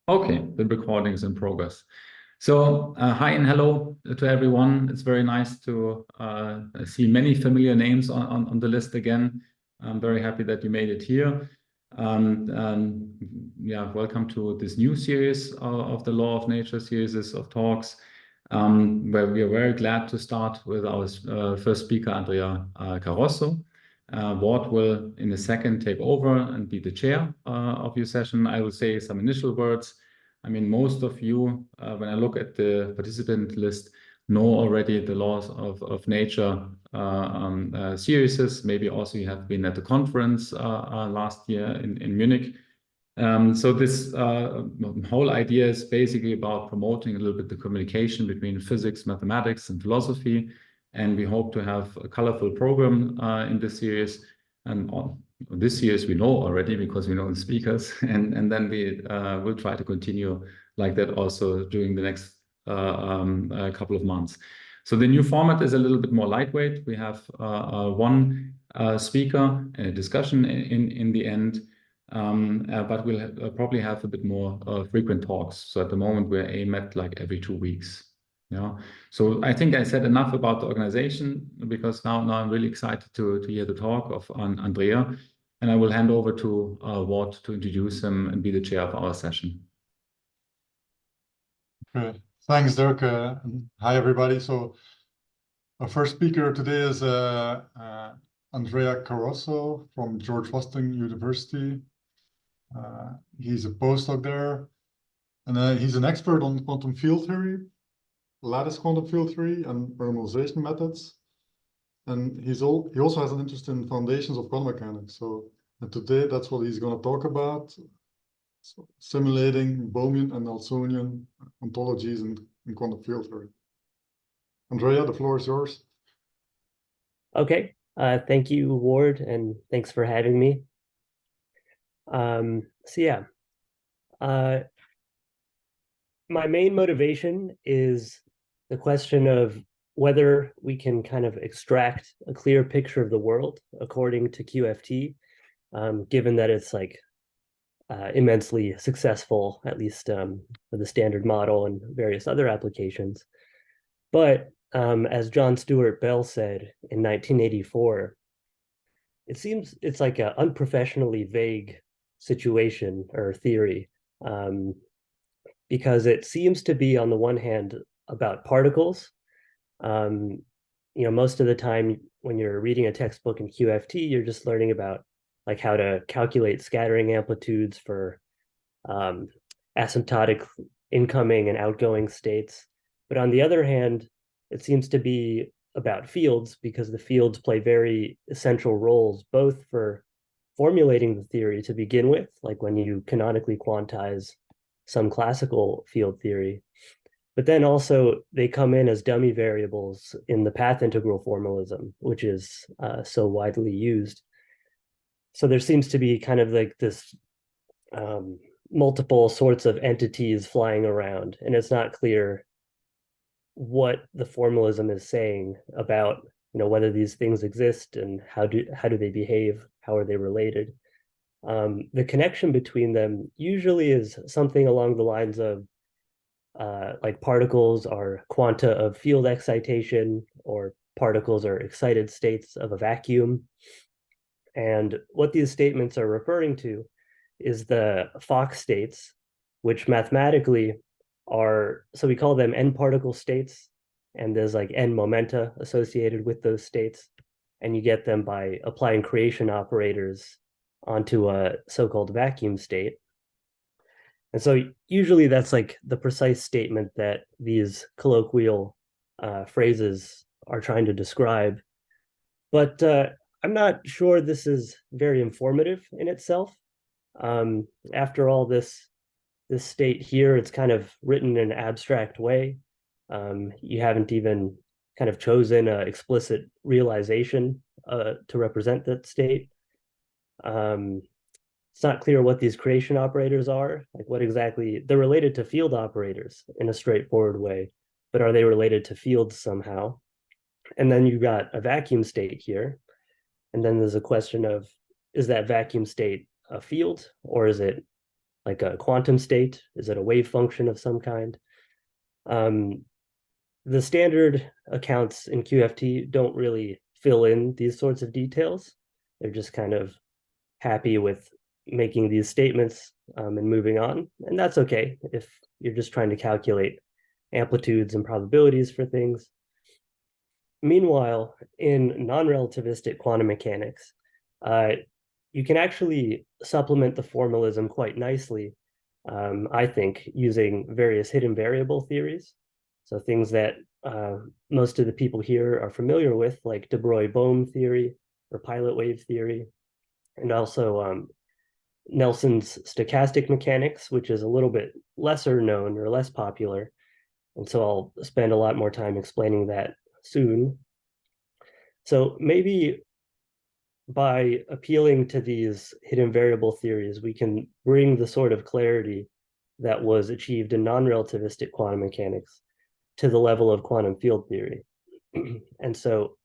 Okay, the recording is in progress. So hi and hello to everyone. It's very nice to see many familiar names on the list again. I'm very happy that you made it here. Yeah, welcome to this new series of the Law of Nature series of talks, where we are very glad to start with our first speaker, Andrea Carosso. Ward will in a second take over and be the chair of your session. I will say some initial words. I mean, most of you, when I look at the participant list, know already the laws of nature series. Maybe also you have been at the conference last year in Munich. So this whole idea is basically about promoting a little bit the communication between physics, mathematics, and philosophy. And we hope to have a colorful program in this series. And this series we know already because we know the speakers. And then we will try to continue like that also during the next couple of months. So the new format is a little bit more lightweight. We have one speaker and a discussion in the end. But we'll probably have a bit more frequent talks. So at the moment, we're aimed at like every 2 weeks. Yeah. So I think I said enough about the organization because now I'm really excited to hear the talk of Andrea, and I will hand over to Ward to introduce him and be the chair of our session. Okay. Thanks, Dirk. Hi, everybody. So our first speaker today is Andrea Carosso from George Washington University. He's a postdoc there, and he's an expert on quantum field theory, lattice quantum field theory, and renormalization methods. And he also has an interest in foundations of quantum mechanics. And today, that's what he's going to talk about. So simulating Bohmian and Nelsonian ontologies in quantum field theory. Andrea, the floor is yours. Okay. Thank you, Ward, and thanks for having me. My main motivation is the question of whether we can kind of extract a clear picture of the world according to QFT, given that it's like immensely successful, at least for the standard model and various other applications. But as John Stuart Bell said in 1984, it seems it's like an unprofessionally vague situation or theory, because it seems to be, on the one hand, about particles. Most of the time when you're reading a textbook in QFT, you're just learning about like how to calculate scattering amplitudes for asymptotic incoming and outgoing states. But on the other hand, it seems to be about fields, because the fields play very essential roles, both for formulating the theory to begin with, like when you canonically quantize some classical field theory, but then also they come in as dummy variables in the path integral formalism, which is so widely used. So there seems to be kind of like this multiple sorts of entities flying around, and it's not clear what the formalism is saying about, whether these things exist and how do they behave, how are they related. The connection between them usually is something along the lines of like particles are quanta of field excitation, or particles are excited states of a vacuum. And what these statements are referring to is the Fock states, which mathematically are, so we call them n particle states, and there's like n momenta associated with those states, and you get them by applying creation operators onto a so-called vacuum state. And so usually that's like the precise statement that these colloquial phrases are trying to describe. But I'm not sure this is very informative in itself. After all, this state here, it's kind of written in an abstract way. You haven't even kind of chosen an explicit realization to represent that state. It's not clear what these creation operators are, like what exactly, they're related to field operators in a straightforward way, but are they related to fields somehow? And then you've got a vacuum state here. And then there's a question of, is that vacuum state a field, or is it like a quantum state? Is it a wave function of some kind? The standard accounts in QFT don't really fill in these sorts of details. They're just kind of happy with making these statements and moving on. And that's okay if you're just trying to calculate amplitudes and probabilities for things. Meanwhile, in non-relativistic quantum mechanics, you can actually supplement the formalism quite nicely, I think, using various hidden variable theories. So things that most of the people here are familiar with, like de Broglie-Bohm theory or pilot wave theory, and also Nelson's stochastic mechanics, which is a little bit lesser known or less popular. And so I'll spend a lot more time explaining that soon. So maybe by appealing to these hidden variable theories, we can bring the sort of clarity that was achieved in non-relativistic quantum mechanics to the level of quantum field theory. And so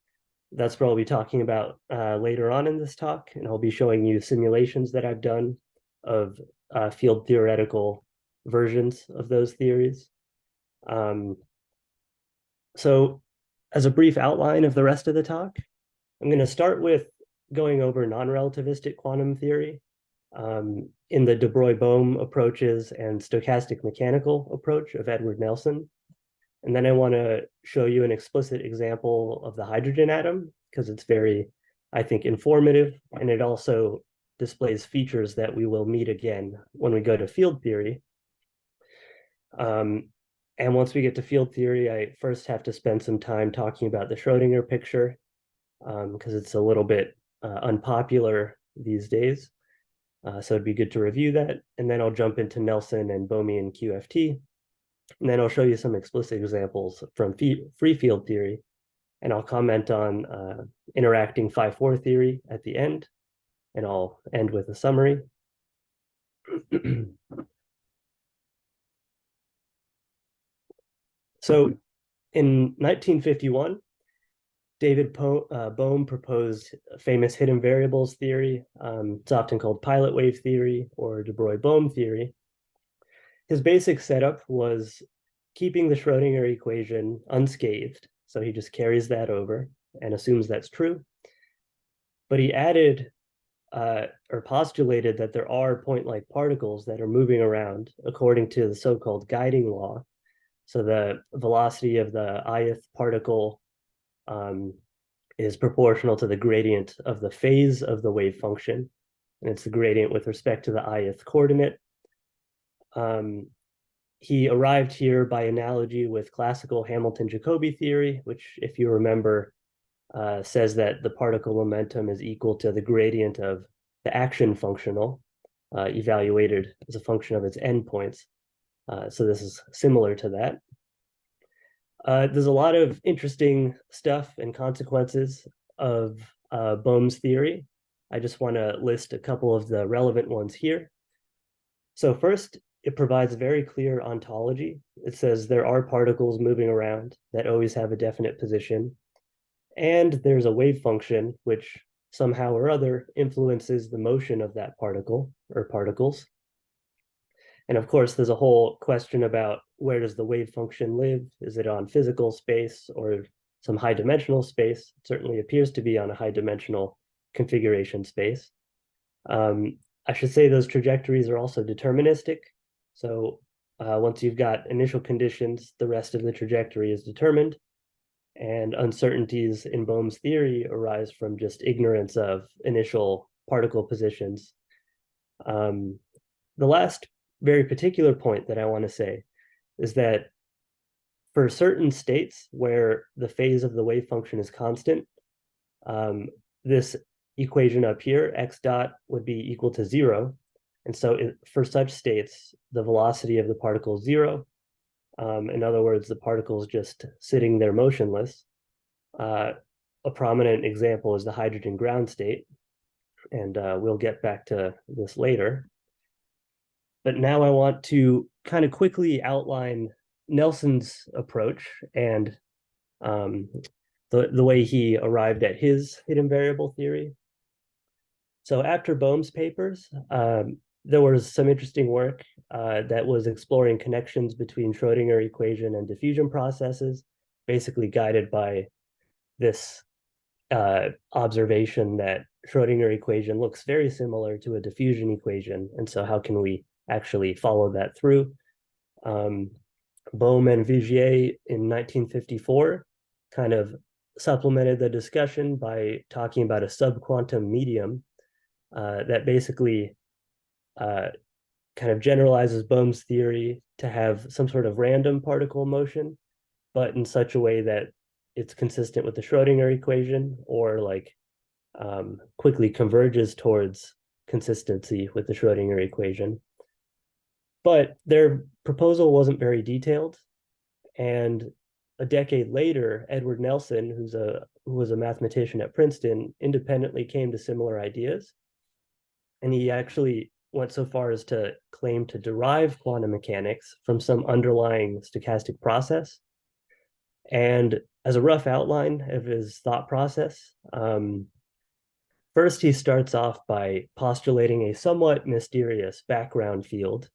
that's what I'll be talking about later on in this talk, and I'll be showing you simulations that I've done of field theoretical versions of those theories. So as a brief outline of the rest of the talk, I'm going to start with going over non-relativistic quantum theory in the de Broglie-Bohm approaches and stochastic mechanical approach of Edward Nelson. And then I want to show you an explicit example of the hydrogen atom, because it's very, I think, informative, and it also displays features that we will meet again when we go to field theory. And once we get to field theory, I first have to spend some time talking about the Schrödinger picture, because it's a little bit unpopular these days. So it'd be good to review that. And then I'll jump into Nelson and Bohmian QFT. And then I'll show you some explicit examples from free field theory. And I'll comment on interacting phi-4 theory at the end. And I'll end with a summary. So in 1951, David Bohm proposed famous hidden variables theory. It's often called pilot wave theory or de Broglie-Bohm theory. His basic setup was keeping the Schrödinger equation unscathed. So he just carries that over and assumes that's true. But he added or postulated that there are point-like particles that are moving around according to the so-called guiding law. So the velocity of the ith particle is proportional to the gradient of the phase of the wave function. And it's the gradient with respect to the ith coordinate. He arrived here by analogy with classical Hamilton-Jacobi theory, which, if you remember, says that the particle momentum is equal to the gradient of the action functional, evaluated as a function of its endpoints. So this is similar to that. There's a lot of interesting stuff and consequences of Bohm's theory. I just want to list a couple of the relevant ones here. So first, it provides a very clear ontology. It says there are particles moving around that always have a definite position. And there's a wave function which somehow or other influences the motion of that particle or particles. And of course, there's a whole question about where does the wave function live? Is it on physical space or some high dimensional space? It certainly appears to be on a high dimensional configuration space. I should say those trajectories are also deterministic. So once you've got initial conditions, the rest of the trajectory is determined. And uncertainties in Bohm's theory arise from just ignorance of initial particle positions. The last very particular point that I want to say is that for certain states where the phase of the wave function is constant, this equation up here, x dot, would be equal to 0. And so for such states, the velocity of the particle is 0. In other words, the particle is just sitting there motionless. A prominent example is the hydrogen ground state. And we'll get back to this later. But now I want to kind of quickly outline Nelson's approach and the way he arrived at his hidden variable theory. So after Bohm's papers, there was some interesting work that was exploring connections between Schrödinger equation and diffusion processes, basically guided by this observation that Schrödinger equation looks very similar to a diffusion equation. And so how can we actually follow that through? Bohm and Vigier in 1954 kind of supplemented the discussion by talking about a subquantum medium that basically kind of generalizes Bohm's theory to have some sort of random particle motion, but in such a way that it's consistent with the Schrödinger equation, or like quickly converges towards consistency with the Schrödinger equation. But their proposal wasn't very detailed. And a decade later, Edward Nelson, who was a mathematician at Princeton, independently came to similar ideas. And he actually went so far as to claim to derive quantum mechanics from some underlying stochastic process. And as a rough outline of his thought process, first he starts off by postulating a somewhat mysterious background field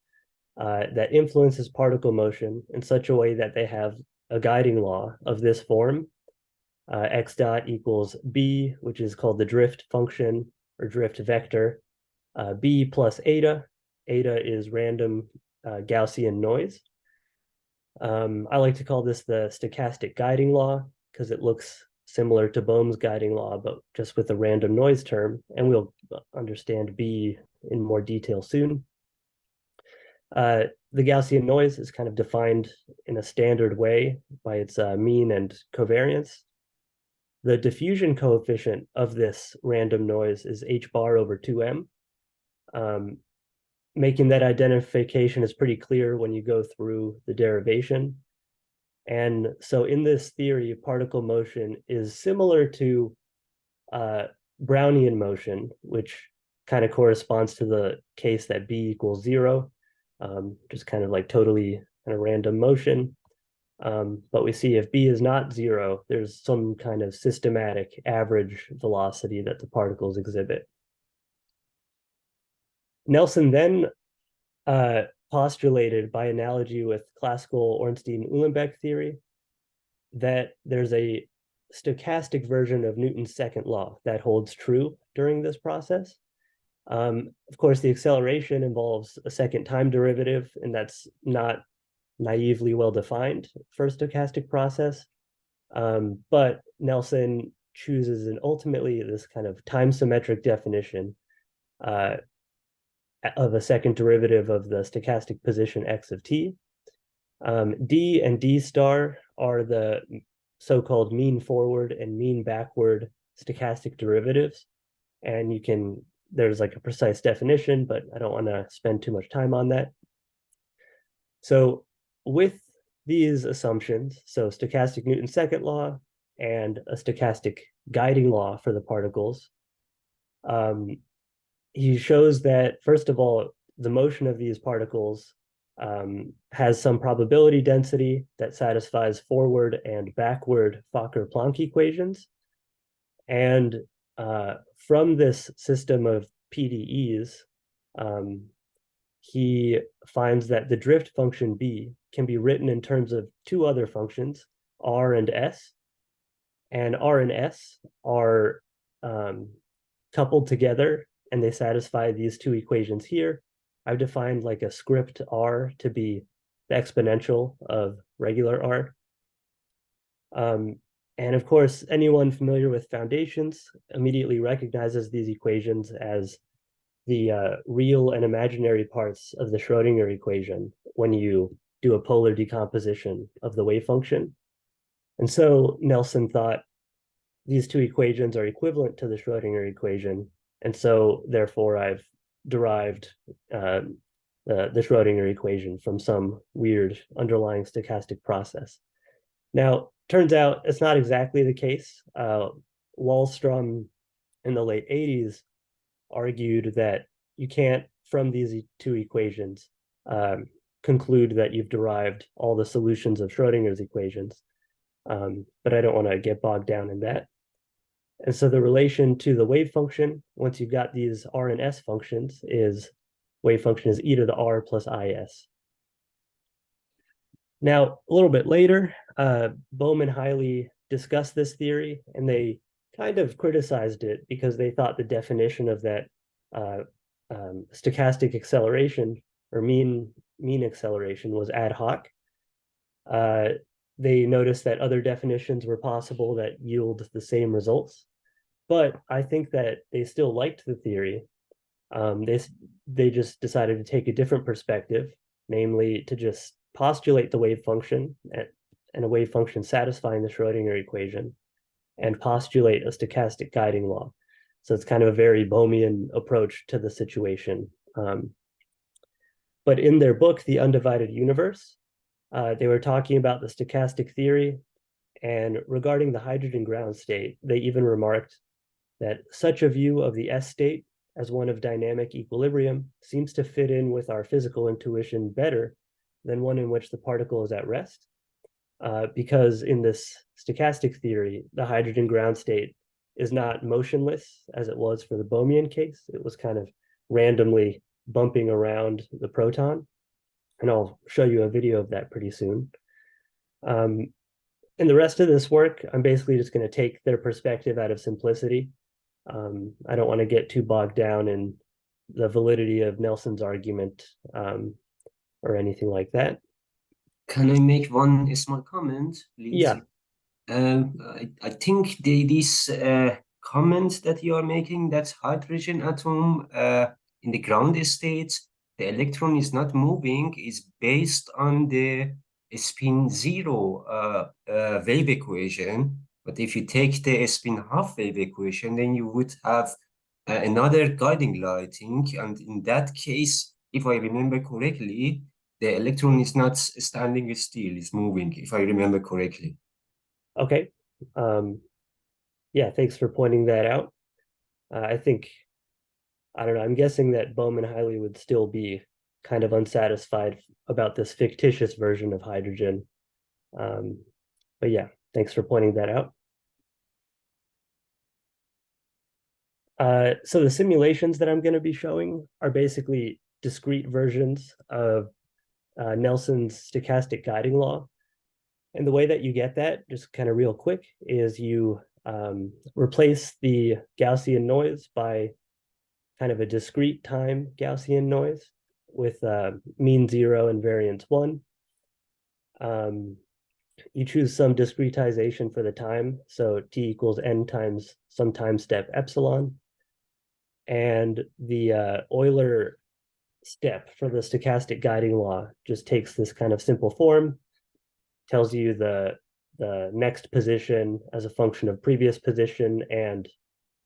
that influences particle motion in such a way that they have a guiding law of this form. X dot equals B, which is called the drift function or drift vector, B plus eta. Eta is random Gaussian noise. I like to call this the stochastic guiding law because it looks similar to Bohm's guiding law, but just with a random noise term. And we'll understand B in more detail soon. The Gaussian noise is kind of defined in a standard way by its mean and covariance. The diffusion coefficient of this random noise is h bar over 2m, making that identification is pretty clear when you go through the derivation. And so in this theory, particle motion is similar to Brownian motion, which kind of corresponds to the case that B equals 0, just kind of like totally kind of random motion. But we see if B is not 0, there's some kind of systematic average velocity that the particles exhibit. Nelson then postulated, by analogy with classical Ornstein-Uhlenbeck theory, that there's a stochastic version of Newton's second law that holds true during this process. Of course, the acceleration involves a second time derivative, and that's not naively well defined for a stochastic process. But Nelson chooses an ultimately this kind of time symmetric definition of a second derivative of the stochastic position x of t. D and D star are the so-called mean forward and mean backward stochastic derivatives. And there's like a precise definition, but I don't want to spend too much time on that. So with these assumptions, so stochastic Newton's second law and a stochastic guiding law for the particles, he shows that, first of all, the motion of these particles has some probability density that satisfies forward and backward Fokker-Planck equations. And from this system of PDEs, he finds that the drift function B can be written in terms of two other functions, R and S. And R and S are coupled together, and they satisfy these two equations here. I've defined like a script R to be the exponential of regular R. And of course, anyone familiar with foundations immediately recognizes these equations as the real and imaginary parts of the Schrödinger equation when you do a polar decomposition of the wave function. And so Nelson thought these two equations are equivalent to the Schrödinger equation. And so therefore I've derived the Schrödinger equation from some weird underlying stochastic process. Now, turns out it's not exactly the case. Wallstrom in the late 80s argued that you can't, from these two equations, conclude that you've derived all the solutions of Schrödinger's equations. But I don't want to get bogged down in that. And so the relation to the wave function, once you've got these R and S functions, is wave function is e to the r plus is. Now, a little bit later, Bohm and Hiley discussed this theory, and they kind of criticized it because they thought the definition of that stochastic acceleration or mean acceleration was ad hoc. They noticed that other definitions were possible that yield the same results, but I think that they still liked the theory. They just decided to take a different perspective, namely to just postulate the wave function and a wave function satisfying the Schrödinger equation, and postulate a stochastic guiding law. So it's kind of a very Bohmian approach to the situation. But in their book, The Undivided Universe, they were talking about the stochastic theory, and regarding the hydrogen ground state, they even remarked that such a view of the S state as one of dynamic equilibrium seems to fit in with our physical intuition better than one in which the particle is at rest, because in this stochastic theory, the hydrogen ground state is not motionless as it was for the Bohmian case. It was kind of randomly bumping around the proton. And I'll show you a video of that pretty soon. In the rest of this work, I'm basically just going to take their perspective out of simplicity. I don't want to get too bogged down in the validity of Nelson's argument or anything like that. Can I make one small comment, please? Yeah. I think this comment that you are making, that hydrogen atom in the ground state, the electron is not moving, is based on the spin zero wave equation. But if you take the spin half wave equation, then you would have another guiding law, I think. And in that case, if I remember correctly, the electron is not standing still, it's moving, if I remember correctly. Okay. Yeah, thanks for pointing that out. I think, I don't know, I'm guessing that Bohm and Hiley would still be kind of unsatisfied about this fictitious version of hydrogen. But yeah, thanks for pointing that out. So the simulations that I'm going to be showing are basically discrete versions of Nelson's stochastic guiding law. And the way that you get that, just kind of real quick, is you replace the Gaussian noise by kind of a discrete time Gaussian noise with mean 0 and variance 1. You choose some discretization for the time, so t equals n times some time step epsilon. And the Euler step for the stochastic guiding law just takes this kind of simple form, tells you the next position as a function of previous position and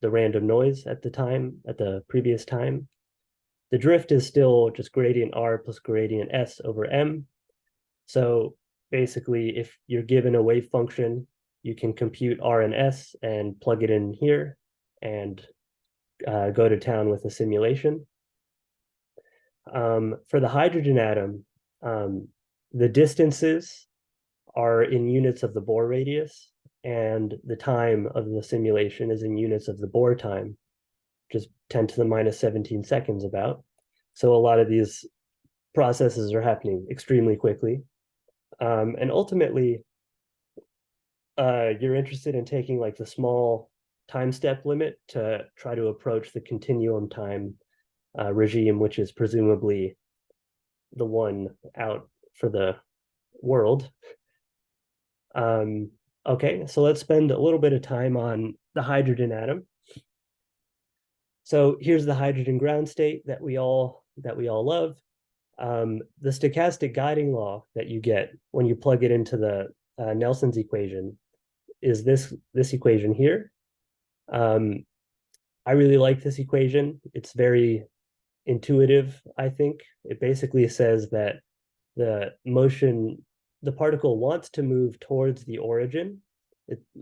the random noise at the previous time. The drift is still just gradient r plus gradient s over m. So basically, if you're given a wave function, you can compute r and s and plug it in here and go to town with a simulation. For the hydrogen atom, the distances are in units of the Bohr radius, and the time of the simulation is in units of the Bohr time, just 10 to the minus 17 seconds about. So a lot of these processes are happening extremely quickly. And ultimately, you're interested in taking like the small time step limit to try to approach the continuum time regime, which is presumably the one out for the world. Okay, so let's spend a little bit of time on the hydrogen atom. So here's the hydrogen ground state that we all love. The stochastic guiding law that you get when you plug it into the Nelson's equation is this equation here. I really like this equation. It's very intuitive, I think. It basically says that the particle wants to move towards the origin.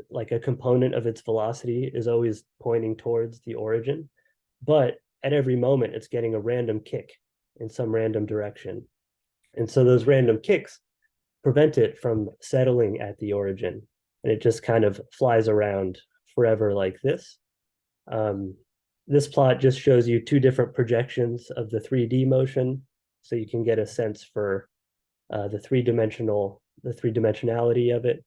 Like a component of its velocity is always pointing towards the origin, but at every moment it's getting a random kick in some random direction. And so those random kicks prevent it from settling at the origin, and it just kind of flies around forever like this. this plot just shows you two different projections of the 3D motion, so you can get a sense for the three-dimensionality of it.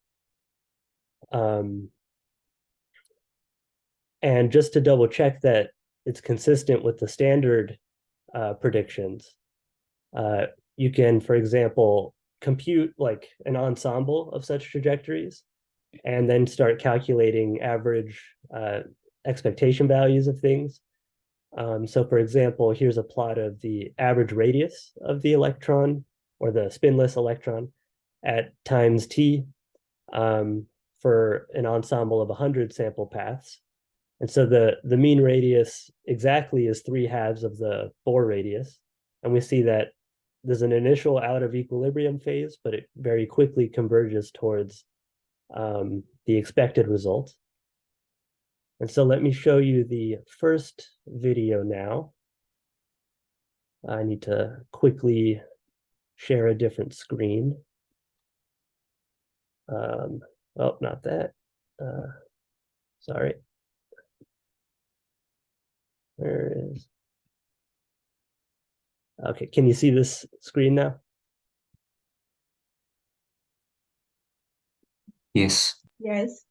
And just to double check that it's consistent with the standard predictions, you can, for example, compute like an ensemble of such trajectories and then start calculating average expectation values of things. So for example, here's a plot of the average radius of the electron or the spinless electron at times t for an ensemble of 100 sample paths. And so the mean radius exactly is 3/2 of the Bohr radius. And we see that there's an initial out of equilibrium phase, but it very quickly converges towards the expected result. And so let me show you the first video now. I need to quickly share a different screen. Oh, not that. Sorry. Where is? Okay, can you see this screen now? Yes. Yes.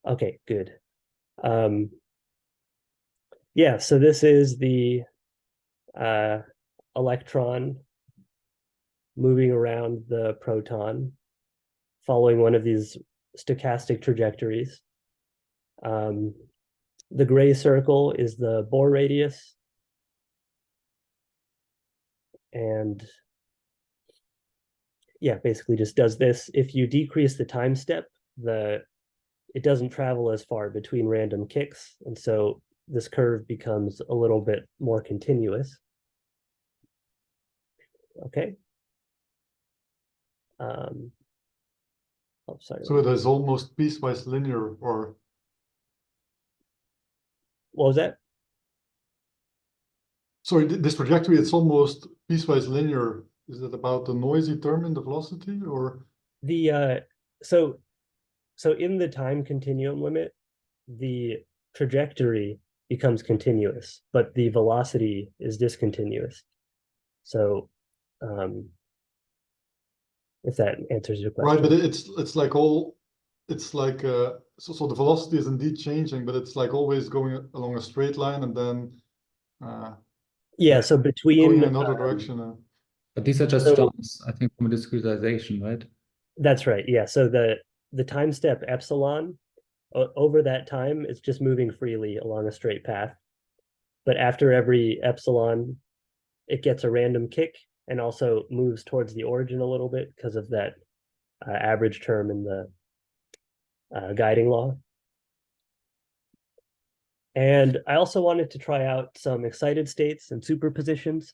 Okay, good. Yeah, so this is the electron moving around the proton, following one of these stochastic trajectories. The gray circle is the Bohr radius. And yeah, basically just does this. If you decrease the time step, it doesn't travel as far between random kicks. And so this curve becomes a little bit more continuous. Okay. Oh, sorry. So it is almost piecewise linear, or What was that? sorry, this trajectory, it's almost piecewise linear. Is it about the noisy term in the velocity, or? So in the time continuum limit, the trajectory becomes continuous, but the velocity is discontinuous. So if that answers your question. Right, but it's like all, it's like so the velocity is indeed changing, but it's like always going along a straight line and then yeah, so between going in another direction. But these are just So- jumps, I think, from a discretization, right? That's right. Yeah. So the time step epsilon over that time, it's just moving freely along a straight path. But after every epsilon, it gets a random kick and also moves towards the origin a little bit because of that average term in the guiding law. And I also wanted to try out some excited states and superpositions.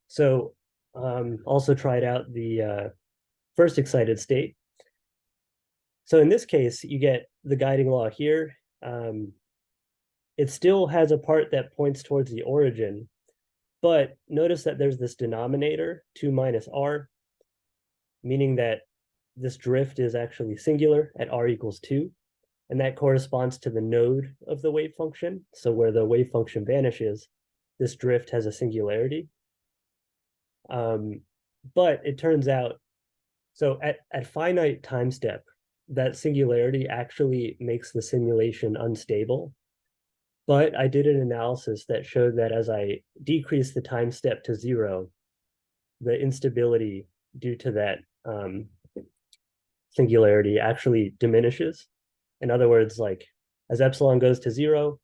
So also tried out the first excited state. So in this case, you get the guiding law here. It still has a part that points towards the origin, but notice that there's this denominator, 2 minus r, meaning that this drift is actually singular at r equals 2, and that corresponds to the node of the wave function. So where the wave function vanishes, this drift has a singularity. But it turns out, so at finite time step, that singularity actually makes the simulation unstable. But I did an analysis that showed that as I decrease the time step to 0, the instability due to that singularity actually diminishes. In other words, like as epsilon goes to 0,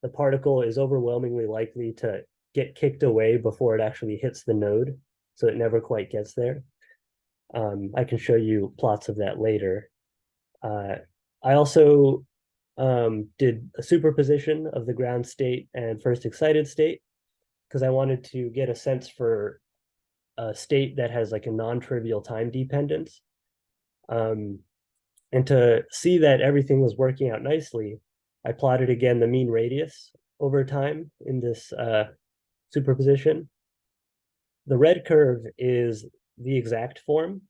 the particle is overwhelmingly likely to get kicked away before it actually hits the node. So it never quite gets there. I can show you plots of that later. I also did a superposition of the ground state and first excited state because I wanted to get a sense for a state that has like a non-trivial time dependence. And to see that everything was working out nicely, I plotted again the mean radius over time in this superposition. The red curve is the exact form,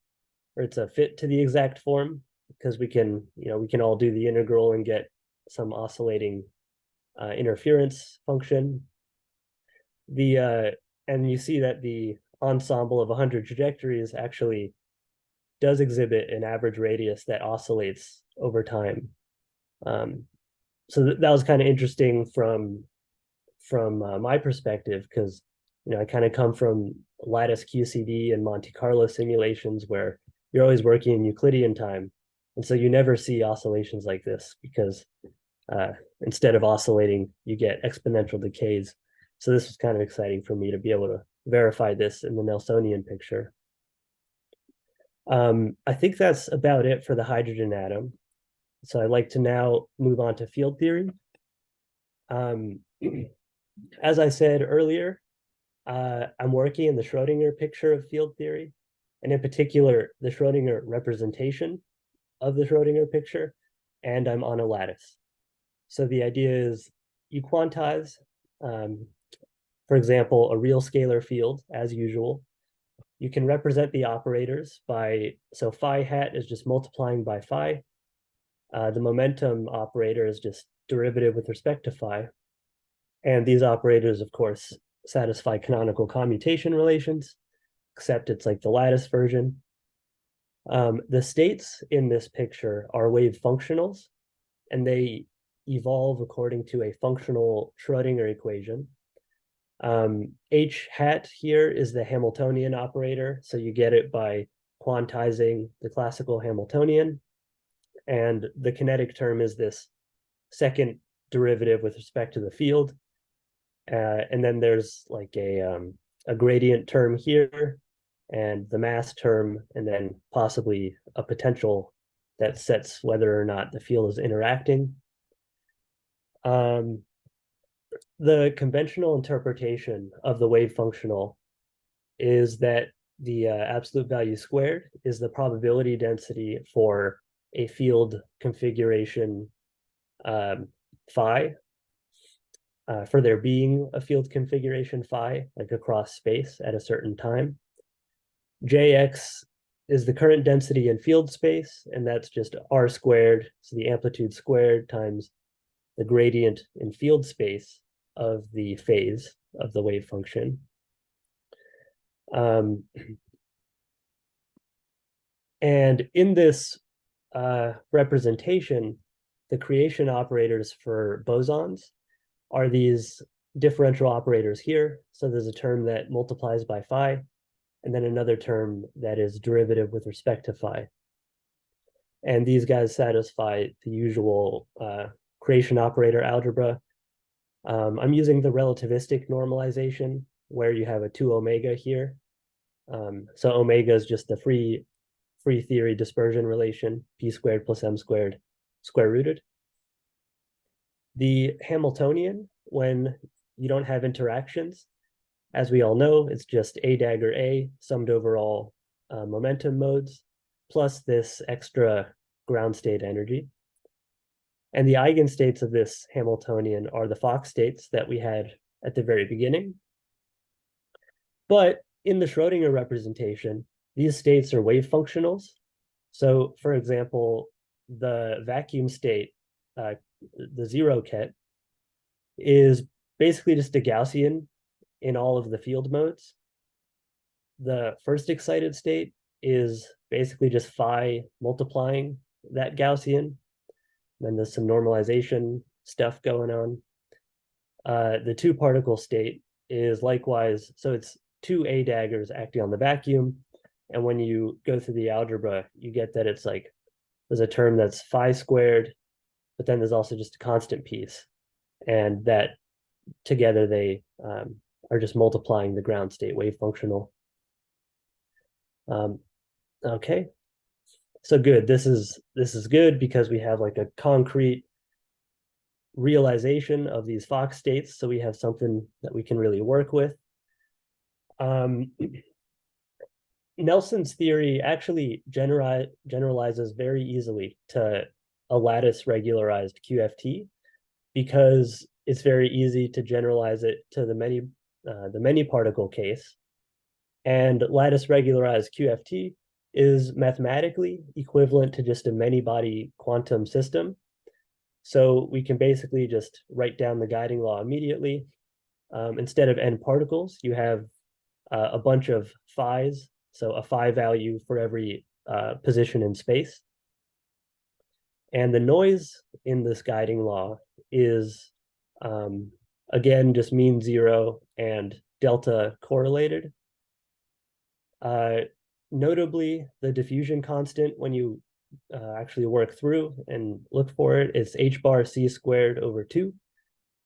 or it's a fit to the exact form, because we can all do the integral and get some oscillating interference function. And you see that the ensemble of 100 trajectories actually does exhibit an average radius that oscillates over time. So that was kind of interesting from my perspective, because I kind of come from lattice QCD and Monte Carlo simulations where you're always working in Euclidean time, and so you never see oscillations like this, because instead of oscillating, you get exponential decays. So this was kind of exciting for me to be able to verify this in the Nelsonian picture. I think that's about it for the hydrogen atom. So I'd like to now move on to field theory. As I said earlier, I'm working in the Schrödinger picture of field theory, and in particular, the Schrödinger representation of the Schrödinger picture, and I'm on a lattice. So the idea is you quantize, for example, a real scalar field, as usual. You can represent the operators by, so phi hat is just multiplying by phi. The momentum operator is just derivative with respect to phi. And these operators, of course, satisfy canonical commutation relations, except it's like the lattice version. The states in this picture are wave functionals, and they evolve according to a functional Schrödinger equation. H hat here is the Hamiltonian operator, so you get it by quantizing the classical Hamiltonian, and the kinetic term is this second derivative with respect to the field. And then there's like a gradient term here, and the mass term, and then possibly a potential that sets whether or not the field is interacting. The conventional interpretation of the wave functional is that the absolute value squared is the probability density for a field configuration phi, for there being a field configuration phi, like across space at a certain time. Jx is the current density in field space, and that's just r squared, so the amplitude squared times the gradient in field space of the phase of the wave function. And in this representation, the creation operators for bosons are these differential operators here. So there's a term that multiplies by phi, and then another term that is derivative with respect to phi. And these guys satisfy the usual creation operator algebra. I'm using the relativistic normalization, where you have a 2 omega here. So omega is just the free theory dispersion relation, p squared plus m squared square rooted. The Hamiltonian, when you don't have interactions, as we all know, it's just a dagger a summed over all momentum modes, plus this extra ground state energy. And the eigenstates of this Hamiltonian are the Fock states that we had at the very beginning. But in the Schrödinger representation, these states are wave functionals. So, for example, the vacuum state, the zero ket, is basically just a Gaussian in all of the field modes. The first excited state is basically just phi multiplying that Gaussian. Then there's some normalization stuff going on. The two particle state is likewise, so it's two A daggers acting on the vacuum. And when you go through the algebra, you get that it's like, there's a term that's phi squared, but then there's also just a constant piece. And that together they are just multiplying the ground state wave functional. Okay, so good. This is good because we have like a concrete realization of these Fock states, so we have something that we can really work with. Nelson's theory actually generalizes very easily to a lattice regularized QFT, because it's very easy to generalize it to the many particle case. And lattice regularized QFT is mathematically equivalent to just a many body quantum system. So we can basically just write down the guiding law immediately. Instead of n particles, you have a bunch of phi's, so a phi value for every position in space. And the noise in this guiding law is, again, just mean zero and delta correlated. Notably, the diffusion constant, when you actually work through and look for it, is h bar c squared over 2.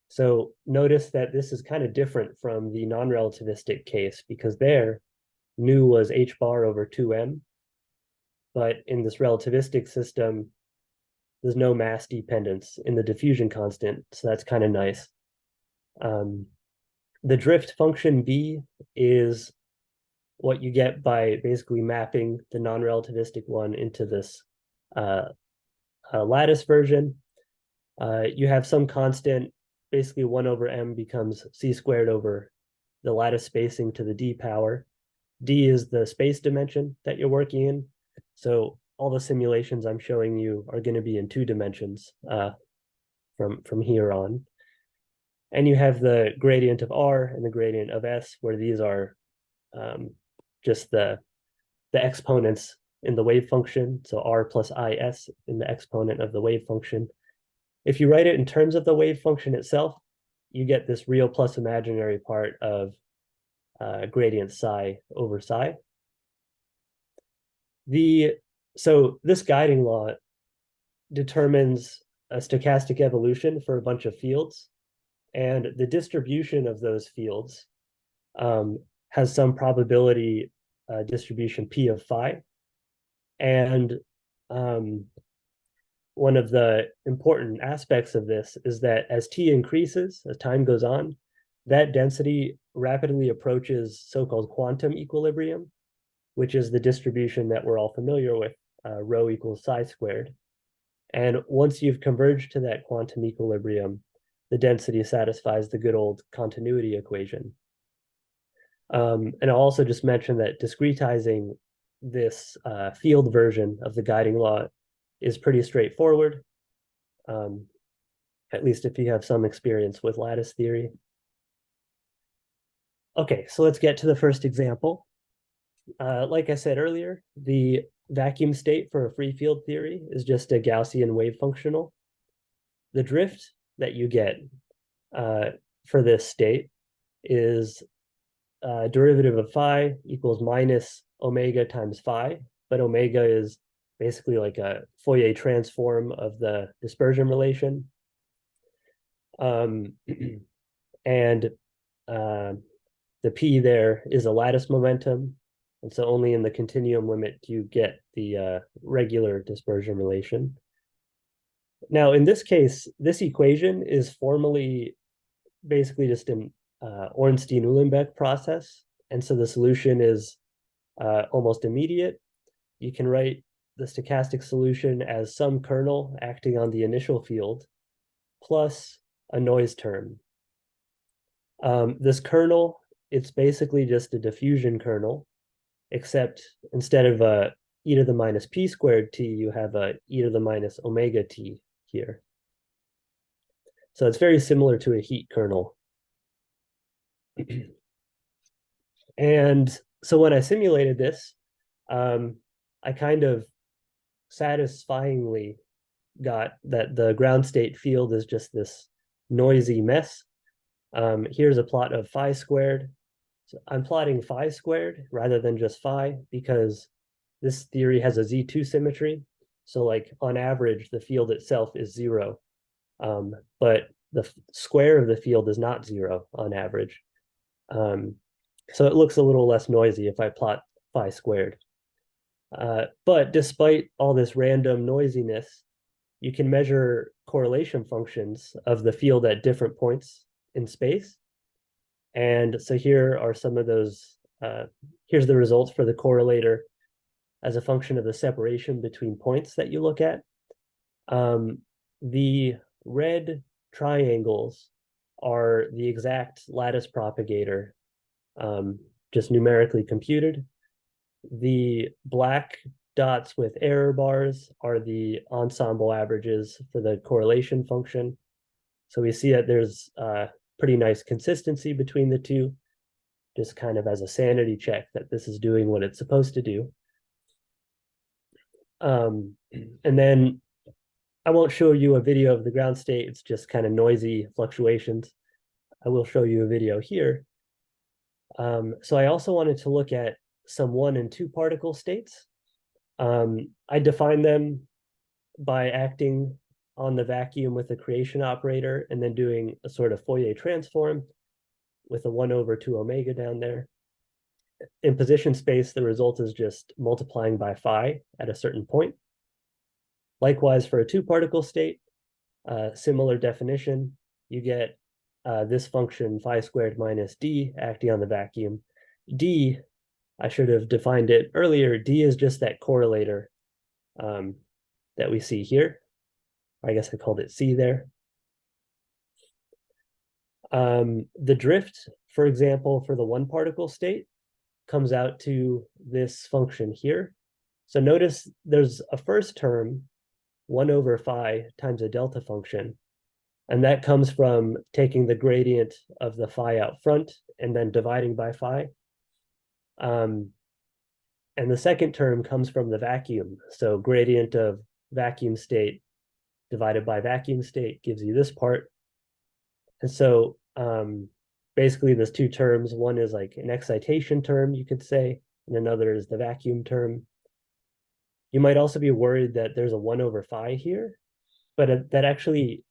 So notice that this is kind of different from the non-relativistic case, because there, nu was h bar over 2m. But in this relativistic system, there's no mass dependence in the diffusion constant, so that's kind of nice. The drift function b is what you get by basically mapping the non-relativistic one into this lattice version. You have some constant, basically 1 over m becomes c squared over the lattice spacing to the d power. D is the space dimension that you're working in. So all the simulations I'm showing you are going to be in 2 dimensions from here on. And you have the gradient of R and the gradient of S, where these are just the exponents in the wave function. So R plus IS in the exponent of the wave function. If you write it in terms of the wave function itself, you get this real plus imaginary part of gradient psi over psi. So this guiding law determines a stochastic evolution for a bunch of fields, and the distribution of those fields has some probability distribution p of phi. And one of the important aspects of this is that as t increases, as time goes on, that density rapidly approaches so-called quantum equilibrium, which is the distribution that we're all familiar with, rho equals psi squared. And once you've converged to that quantum equilibrium, the density satisfies the good old continuity equation. And I'll also just mention that discretizing this field version of the guiding law is pretty straightforward, at least if you have some experience with lattice theory. Okay, so let's get to the first example. Like I said earlier, the vacuum state for a free field theory is just a Gaussian wave functional. The drift that you get for this state is derivative of phi equals minus omega times phi, but omega is basically like a Fourier transform of the dispersion relation. And the p there is a lattice momentum, and so only in the continuum limit do you get the regular dispersion relation. Now, in this case, this equation is formally basically just an Ornstein-Uhlenbeck process, and so the solution is almost immediate. You can write the stochastic solution as some kernel acting on the initial field plus a noise term. This kernel, it's basically just a diffusion kernel, except instead of a e to the minus p squared t, you have a e to the minus omega t here. So it's very similar to a heat kernel. And so when I simulated this, I kind of satisfyingly got that the ground state field is just this noisy mess. Here's a plot of phi squared. So I'm plotting phi squared rather than just phi because this theory has a Z2 symmetry. So like on average, the field itself is 0, but the square of the field is not 0 on average. So it looks a little less noisy if I plot phi squared. But despite all this random noisiness, you can measure correlation functions of the field at different points in space. And so here are some of those, here's the results for the correlator as a function of the separation between points that you look at. The red triangles are the exact lattice propagator, just numerically computed. The black dots with error bars are the ensemble averages for the correlation function. So we see that there's pretty nice consistency between the two, just kind of as a sanity check that this is doing what it's supposed to do. And then I won't show you a video of the ground state. It's just kind of noisy fluctuations. I will show you a video here. So I also wanted to look at some 1 and 2 particle states. I define them by acting on the vacuum with a creation operator and then doing a sort of Fourier transform with a 1/2 omega down there. In position space, the result is just multiplying by phi at a certain point. Likewise, for a 2-particle state, similar definition, you get this function phi squared minus d acting on the vacuum. D, I should have defined it earlier. D is just that correlator that we see here. I guess I called it C there. The drift, for example, for the 1-particle state comes out to this function here. So notice there's a first term, 1/phi times a delta function. And that comes from taking the gradient of the phi out front and then dividing by phi. And the second term comes from the vacuum. So gradient of vacuum state divided by vacuum state gives you this part. And so basically there's 2 terms. One is like an excitation term, you could say, and another is the vacuum term. You might also be worried that there's a 1/phi here, but that actually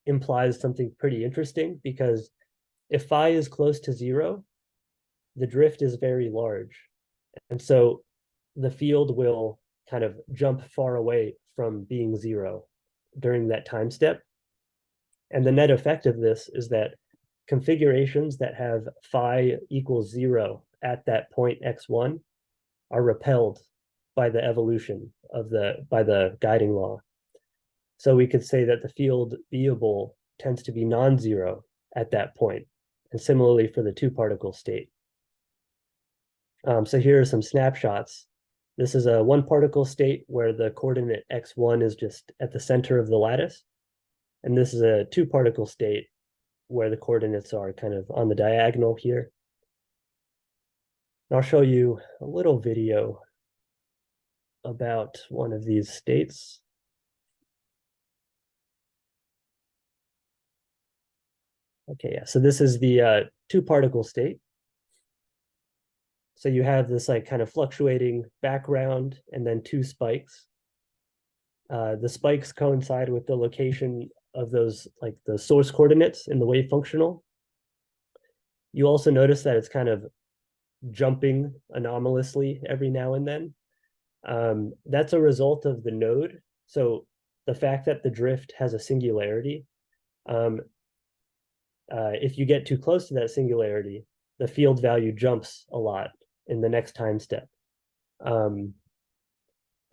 implies something pretty interesting, because if phi is close to 0, the drift is very large. And so the field will kind of jump far away from being 0 during that time step. And the net effect of this is that configurations that have phi equals 0 at that point x1 are repelled by the evolution of by the guiding law. So we could say that the field beable tends to be non-zero at that point, and similarly for the 2-particle state. So here are some snapshots. This is a 1-particle state where the coordinate x1 is just at the center of the lattice. And this is a 2-particle state where the coordinates are kind of on the diagonal here. And I'll show you a little video about one of these states. Okay, yeah, so this is the 2-particle state. So you have this like kind of fluctuating background and then 2 spikes. The spikes coincide with the location of those, like the source coordinates in the wave functional. You also notice that it's kind of jumping anomalously every now and then. That's a result of the node. So the fact that the drift has a singularity, if you get too close to that singularity, the field value jumps a lot in the next time step. And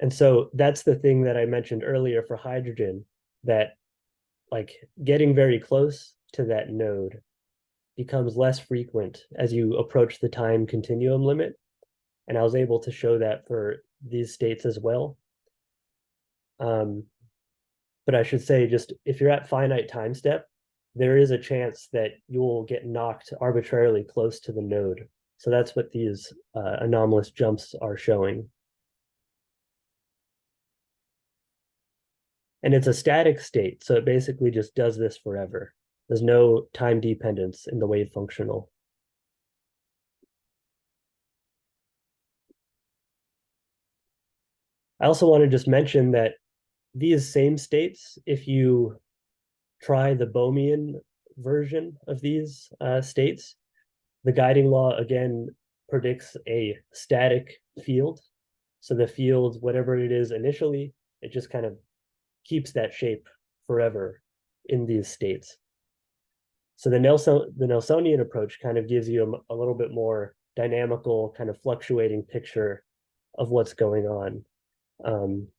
so that's the thing that I mentioned earlier for hydrogen, that like getting very close to that node becomes less frequent as you approach the time continuum limit. And I was able to show that for these states as well. But I should say, just if you're at finite time step, there is a chance that you'll get knocked arbitrarily close to the node. So that's what these anomalous jumps are showing. And it's a static state, so it basically just does this forever. There's no time dependence in the wave functional. I also want to just mention that these same states, if you try the Bohmian version of these states, the guiding law again predicts a static field. So the field, whatever it is initially, it just kind of keeps that shape forever in these states. So the Nelsonian approach kind of gives you a little bit more dynamical, kind of fluctuating picture of what's going on,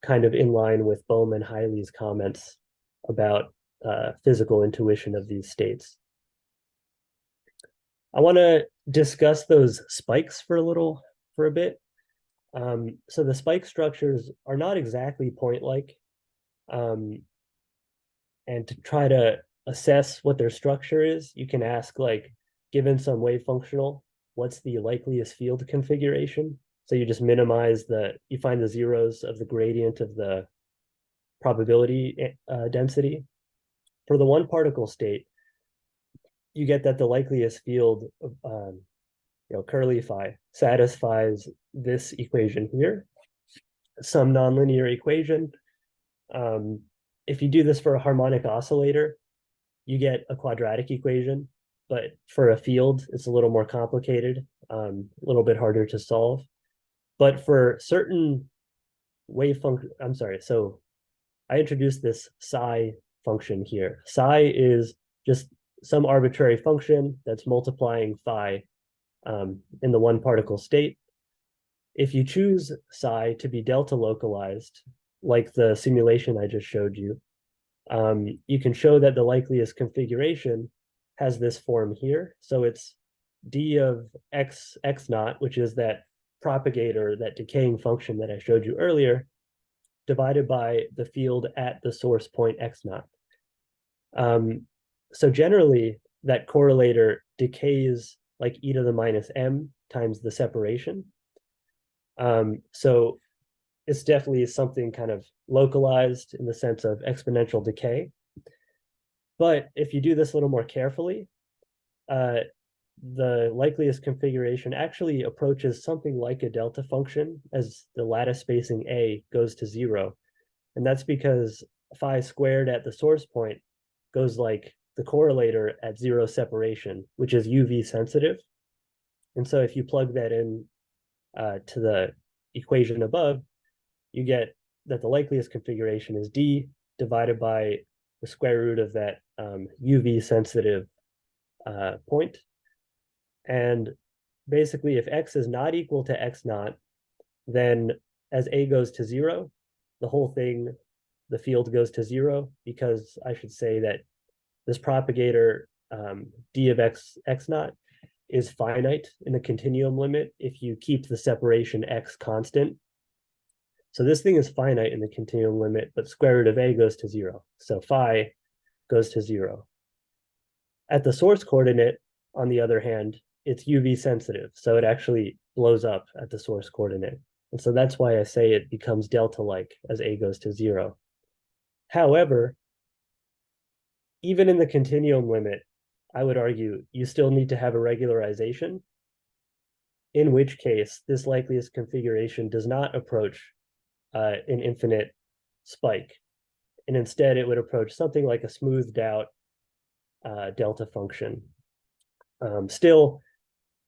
kind of in line with Bohm and Hiley's comments about physical intuition of these states. I want to discuss those spikes for a bit. So the spike structures are not exactly point-like. And to try to assess what their structure is, you can ask, like, given some wave functional, what's the likeliest field configuration? So you just minimize you find the zeros of the gradient of the probability density. For the one particle state, you get that the likeliest field of, curly phi satisfies this equation here, some nonlinear equation. If you do this for a harmonic oscillator, you get a quadratic equation, but for a field, it's a little more complicated, a little bit harder to solve. But for certain wave function, I'm sorry, so I introduced this psi function here. Psi is just some arbitrary function that's multiplying phi in the one particle state. If you choose psi to be delta localized, like the simulation I just showed you, you can show that the likeliest configuration has this form here. So it's d of x naught, which is that propagator, that decaying function that I showed you earlier, divided by the field at the source point x naught. So generally, that correlator decays like e to the minus m times the separation. So it's definitely something kind of localized in the sense of exponential decay. But if you do this a little more carefully, the likeliest configuration actually approaches something like a delta function as the lattice spacing A goes to 0. And that's because phi squared at the source point goes like the correlator at 0 separation, which is UV sensitive. And so if you plug that in to the equation above, you get that the likeliest configuration is D divided by the square root of that UV sensitive point. And basically, if x is not equal to x naught, then as A goes to 0, the whole thing, the field goes to 0, because I should say that this propagator d of x naught is finite in the continuum limit if you keep the separation x constant. So this thing is finite in the continuum limit, but square root of A goes to 0. So phi goes to 0. At the source coordinate, on the other hand, it's UV sensitive. So it actually blows up at the source coordinate. And so that's why I say it becomes delta-like as A goes to 0. However, even in the continuum limit, I would argue you still need to have a regularization, in which case this likeliest configuration does not approach an infinite spike. And instead, it would approach something like a smoothed out delta function. Still,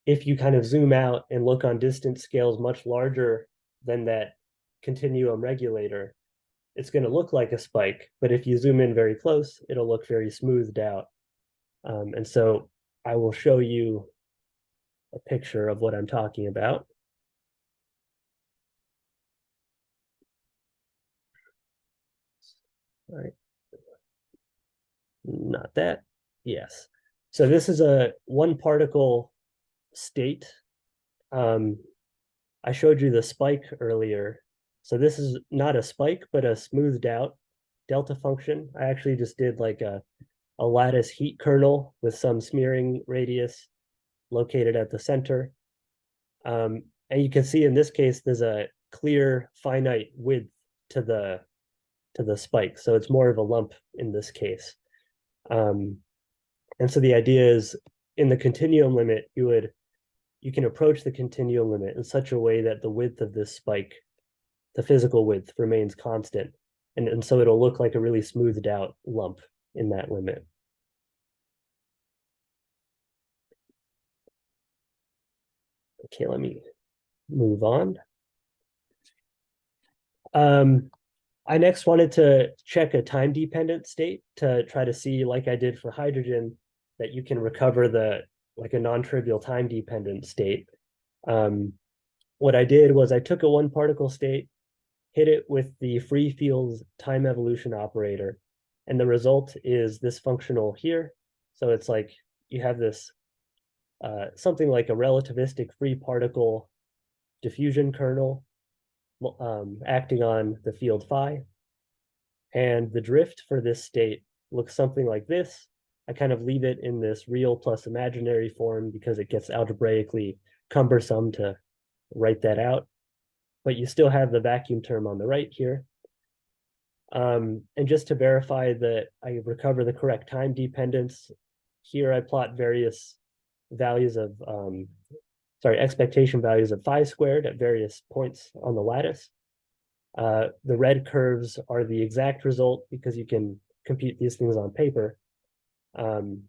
if you kind of zoom out and look on distance scales much larger than that continuum regulator, it's going to look like a spike. But if you zoom in very close, it'll look very smoothed out. And so I will show you a picture of what I'm talking about. All right. Not that. Yes. So this is a one particle state. I showed you the spike earlier. So this is not a spike, but a smoothed out delta function. I actually just did like a lattice heat kernel with some smearing radius located at the center. And you can see in this case, there's a clear finite width to the spike. So it's more of a lump in this case. And so the idea is in the continuum limit, you can approach the continuum limit in such a way that the width of this spike, the physical width, remains constant. And so it'll look like a really smoothed out lump in that limit. Okay, let me move on. I next wanted to check a time-dependent state to try to see, like I did for hydrogen, that you can recover like a non-trivial time-dependent state. What I did was I took a one particle state, hit it with the free fields time evolution operator, and the result is this functional here. So it's like you have this something like a relativistic free particle diffusion kernel acting on the field phi. And the drift for this state looks something like this. I kind of leave it in this real plus imaginary form because it gets algebraically cumbersome to write that out. But you still have the vacuum term on the right here. And just to verify that I recover the correct time dependence, here I plot various values of, expectation values of phi squared at various points on the lattice. The red curves are the exact result because you can compute these things on paper. And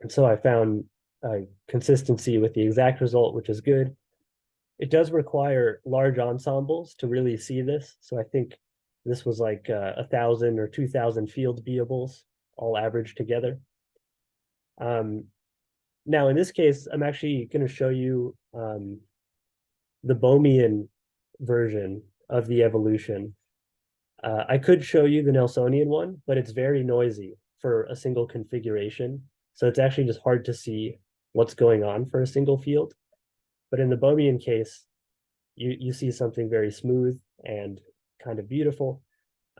so I found consistency with the exact result, which is good. It does require large ensembles to really see this. So I think this was like 1,000 or 2,000 field beables all averaged together. Now in this case, I'm actually going to show you the Bohmian version of the evolution. I could show you the Nelsonian one, but it's very noisy for a single configuration. So it's actually just hard to see what's going on for a single field. But in the Bohmian case, you see something very smooth and kind of beautiful.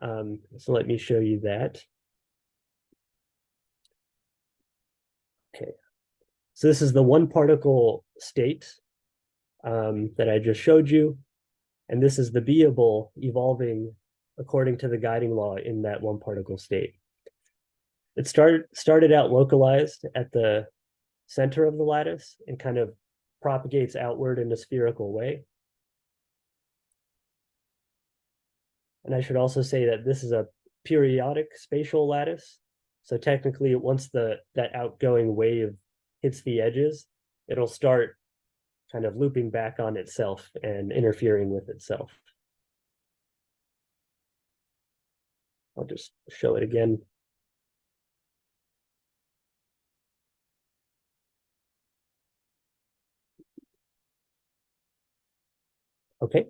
So let me show you that. Okay. So this is the one particle state that I just showed you. And this is the beable evolving according to the guiding law in that one particle state. It started out localized at the center of the lattice and kind of propagates outward in a spherical way. And I should also say that this is a periodic spatial lattice. So technically, once that outgoing wave hits the edges, it'll start kind of looping back on itself and interfering with itself. I'll just show it again. Okay.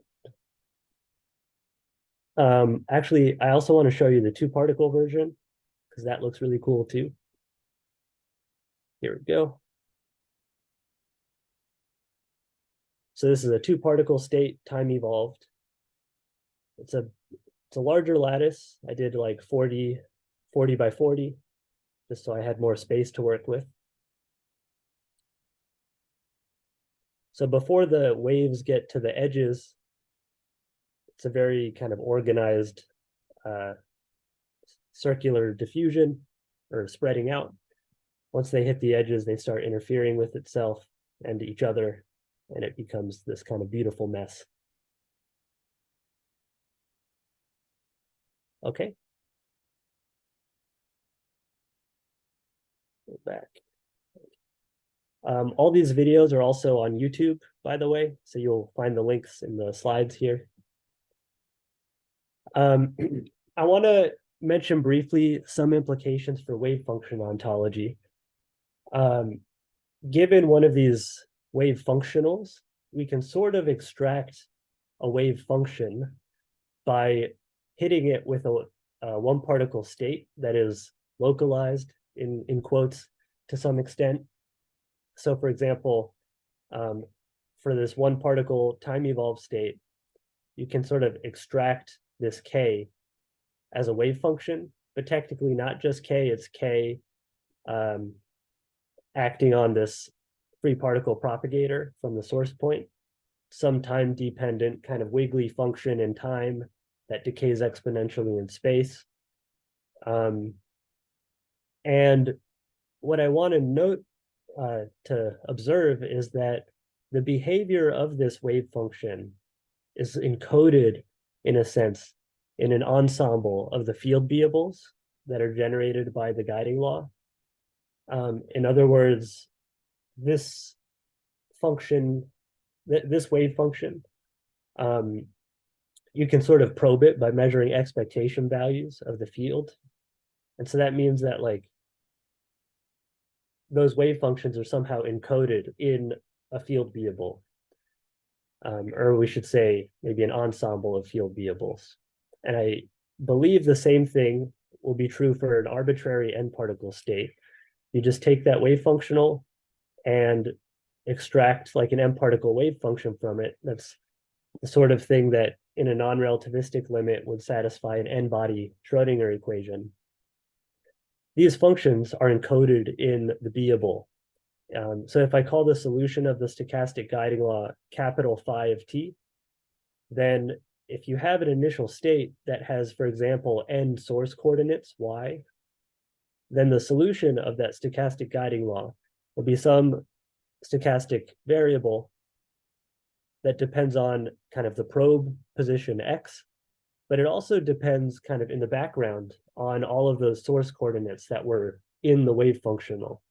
Actually, I also want to show you the two particle version because that looks really cool too. Here we go. So this is a two particle state, time evolved. It's a larger lattice. I did like 40 by 40, just so I had more space to work with. So before the waves get to the edges, it's a very kind of organized circular diffusion or spreading out. Once they hit the edges, they start interfering with itself and each other, and it becomes this kind of beautiful mess. Okay. Go back. All these videos are also on YouTube, by the way, so you'll find the links in the slides here. I want to mention briefly some implications for wave function ontology. Given one of these wave functionals, we can sort of extract a wave function by hitting it with a one particle state that is localized in quotes to some extent. So for example, for this one particle time evolved state, you can sort of extract this K as a wave function, but technically not just K, it's K acting on this free particle propagator from the source point, some time dependent kind of wiggly function in time that decays exponentially in space. And what I want to note to observe is that the behavior of this wave function is encoded, in a sense, in an ensemble of the field beables that are generated by the guiding law. In other words, this function, this wave function, you can sort of probe it by measuring expectation values of the field. And so that means that like those wave functions are somehow encoded in a field beable. Or we should say maybe an ensemble of field beables. And I believe the same thing will be true for an arbitrary n particle state. You just take that wave functional and extract like an m particle wave function from it. That's the sort of thing that in a non-relativistic limit would satisfy an n-body Schrödinger equation. These functions are encoded in the beable. So if I call the solution of the stochastic guiding law capital phi of t, then if you have an initial state that has, for example, n source coordinates, y, then the solution of that stochastic guiding law will be some stochastic variable that depends on kind of the probe position x, but it also depends kind of in the background on all of those source coordinates that were in the wave functional.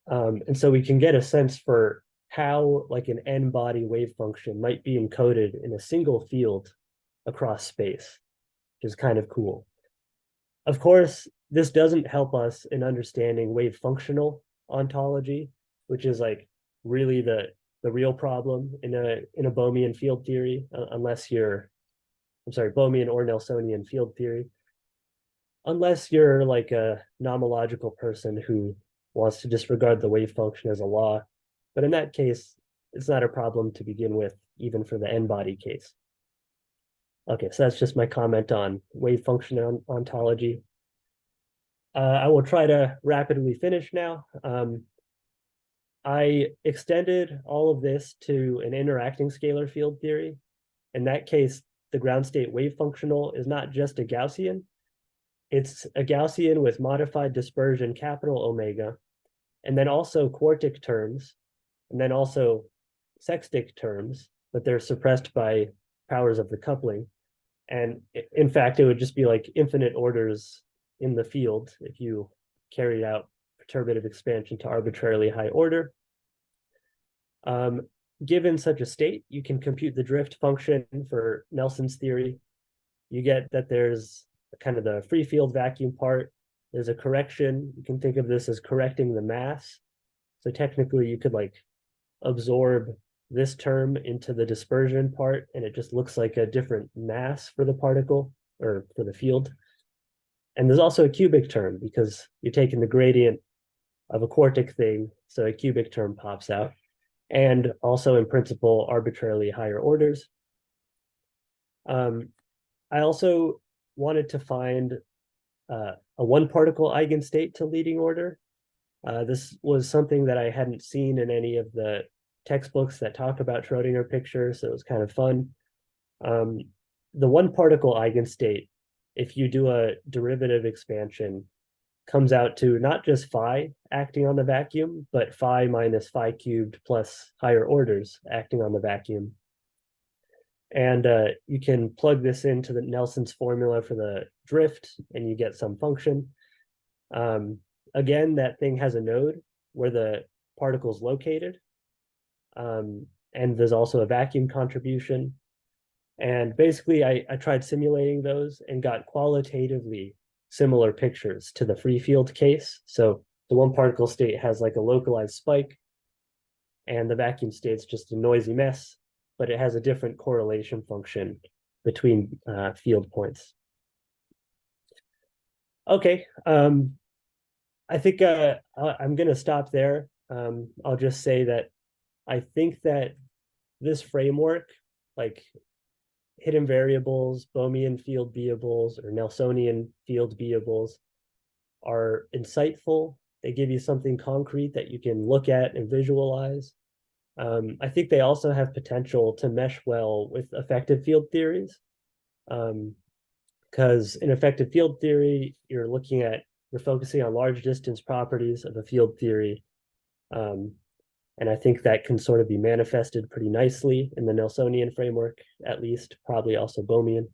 And so we can get a sense for how like an n-body wave function might be encoded in a single field across space, which is kind of cool. Of course, this doesn't help us in understanding wave functional ontology, which is like really the real problem in a Bohmian field theory, unless you're, Bohmian or Nelsonian field theory, unless you're like a nomological person who wants to disregard the wave function as a law. But in that case, it's not a problem to begin with, even for the n-body case. Okay, so that's just my comment on wave function ontology. I will try to rapidly finish now. I extended all of this to an interacting scalar field theory. In that case, the ground state wave functional is not just a Gaussian. It's a Gaussian with modified dispersion capital omega, and then also quartic terms, and then also sextic terms, but they're suppressed by powers of the coupling. And in fact, it would just be like infinite orders in the field if you carried out perturbative expansion to arbitrarily high order. Given such a state, you can compute the drift function for Nelson's theory. You get that there's kind of the free field vacuum part. There's a correction. You can think of this as correcting the mass. So technically you could like absorb this term into the dispersion part, and it just looks like a different mass for the particle or for the field. And there's also a cubic term because you're taking the gradient of a quartic thing, so a cubic term pops out. And also in principle, arbitrarily higher orders. I also wanted to find a one particle eigenstate to leading order. This was something that I hadn't seen in any of the textbooks that talk about Schrödinger pictures, so it was kind of fun. The one particle eigenstate, if you do a derivative expansion, comes out to not just phi acting on the vacuum, but phi minus phi cubed plus higher orders acting on the vacuum. And you can plug this into the Nelson's formula for the drift, and you get some function. Again, that thing has a node where the particle's located. And there's also a vacuum contribution. And basically, I tried simulating those and got qualitatively similar pictures to the free field case. So the one particle state has like a localized spike, and the vacuum state's just a noisy mess, but it has a different correlation function between field points. Okay, I think I'm going to stop there. I'll just say that I think that this framework, like hidden variables, Bohmian field beables, or Nelsonian field beables, are insightful. They give you something concrete that you can look at and visualize. I think they also have potential to mesh well with effective field theories. Because in effective field theory, you're focusing on large distance properties of a field theory. And I think that can sort of be manifested pretty nicely in the Nelsonian framework, at least, probably also Bohmian.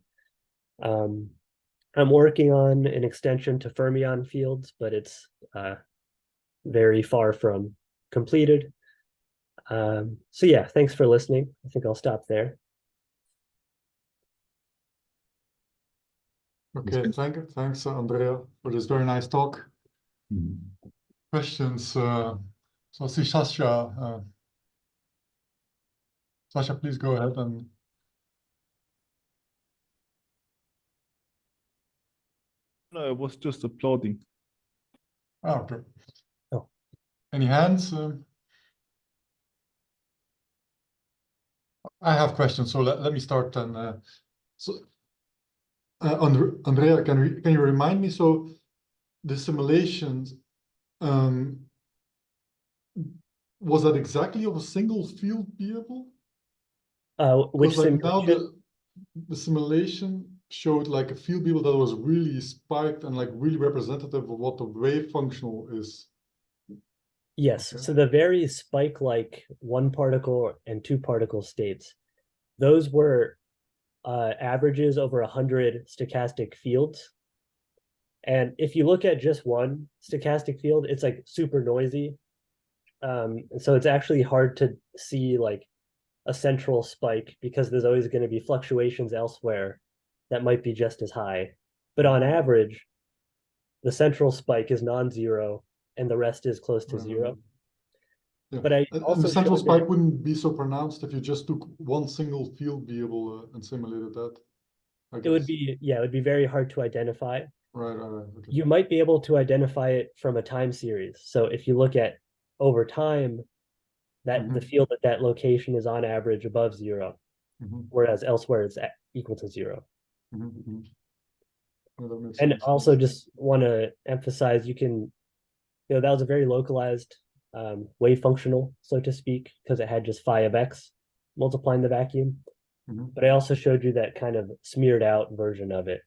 I'm working on an extension to fermion fields, but it's very far from completed. So yeah, thanks for listening. I think I'll stop there. Okay, thanks, Andrea, for this very nice talk. Questions? So I see Sasha. Sasha, please go ahead and. No, I was just applauding. Oh, okay. Oh. Any hands? I have questions, so let me start then. Andrea, can you remind me? So the simulations, was that exactly of a single field beable? Which Like simulation? now the simulation showed like a field beable that was really spiked and like really representative of what the wave functional is. Yes, Okay. so the very spike-like one particle and two particle states, those were averages over 100 stochastic fields. And if you look at just one stochastic field, it's like super noisy. So it's actually hard to see like a central spike because there's always going to be fluctuations elsewhere that might be just as high. But on average, the central spike is non-zero and the rest is close to zero. Yeah. But I And also the central showed spike wouldn't be so pronounced if you just took one single field beable and simulated that, I it would guess. be, yeah, it would be very hard to identify. Right. Okay. You might be able to identify it from a time series. So if you look at over time, that the field at that location is on average above zero, whereas elsewhere it's equal to zero. Well, that makes And sense. also just want to emphasize you can, that was a very localized wave functional, so to speak, because it had just phi of x multiplying the vacuum. But I also showed you that kind of smeared out version of it,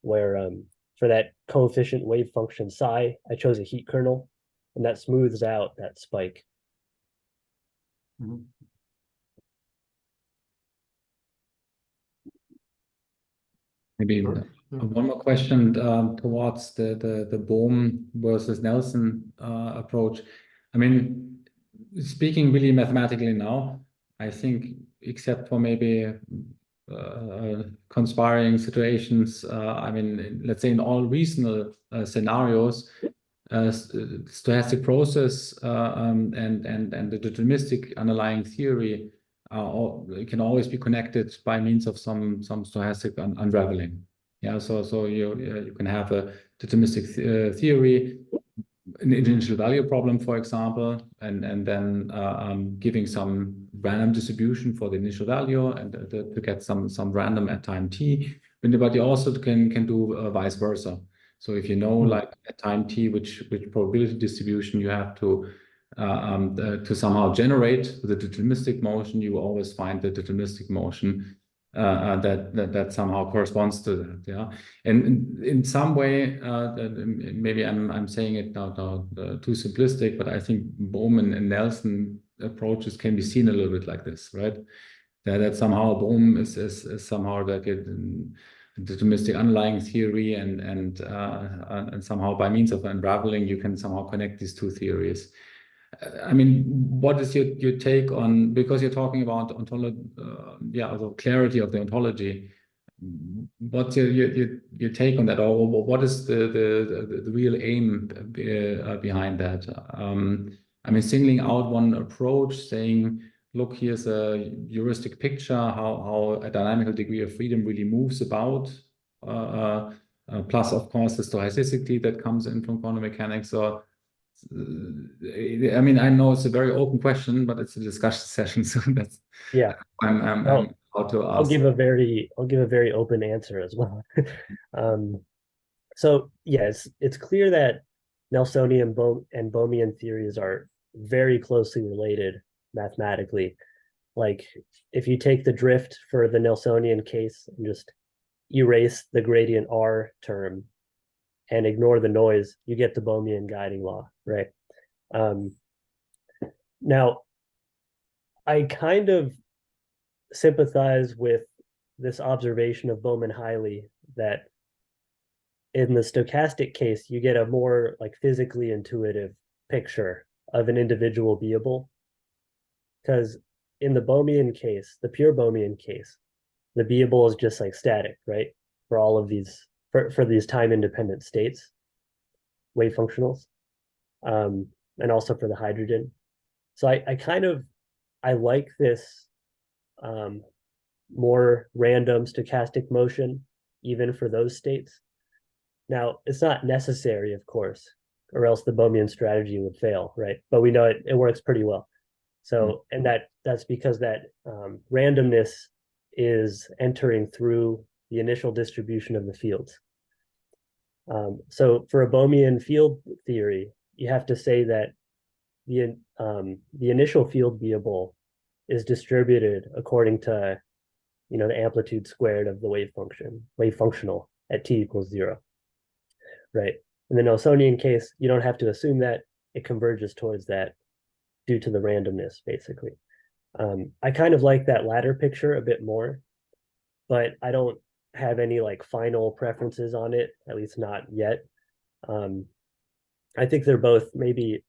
where for that coefficient wave function psi, I chose a heat kernel, and that smooths out that spike. Maybe one more question towards the Bohm versus Nelson approach. I mean, speaking really mathematically now, I think except for maybe conspiring situations, I mean, let's say in all reasonable scenarios, stochastic process and the deterministic underlying theory can always be connected by means of some stochastic unraveling. Yeah, so you can have a deterministic theory, an initial value problem, for example, and then giving some random distribution for the initial value and to get some random at time t. But you also can do vice versa. So if you know, like at time t, which probability distribution you have to somehow generate the deterministic motion, you always find the deterministic motion that somehow corresponds to that. Yeah, and in some way, maybe I'm saying it now too simplistic, but I think Bohmian and Nelson approaches can be seen a little bit like this, right? That somehow Bohm is somehow like a deterministic underlying theory, and somehow by means of unraveling you can somehow connect these two theories. I mean, what is your take on, because you're talking about ontology, the clarity of the ontology. What's your take on that, or what is the real aim behind that? I mean, singling out one approach, saying, look, here's a heuristic picture how a dynamical degree of freedom really moves about. Plus, of course, the stochasticity that comes in from quantum mechanics. Or I mean, I know it's a very open question, but it's a discussion session, so that's I'm how to ask. I'll give a very open answer as well. So yes, it's clear that Nelsonian and Bohmian theories are very closely related mathematically. Like if you take the drift for the Nelsonian case and just erase the gradient R term and ignore the noise, you get the Bohmian guiding law, right? Now, I kind of sympathize with this observation of Bowman-Hiley that in the stochastic case, you get a more like physically intuitive picture of an individual beable. Because in the Bohmian case, the pure Bohmian case, the beable is just like static, right? For all of these, for these time-independent states, wave functionals, and also for the hydrogen. So I like this more random stochastic motion, even for those states. Now, it's not necessary, of course, or else the Bohmian strategy would fail, right? But we know it works pretty well. So, and that's because that randomness is entering through the initial distribution of the fields. So for a Bohmian field theory, you have to say that the initial field beable is distributed according to, the amplitude squared of the wave functional at t equals 0, right? In the Nelsonian case, you don't have to assume that it converges towards that due to the randomness, basically. I kind of like that latter picture a bit more, but I don't have any like final preferences on it, at least not yet. I think they're both maybe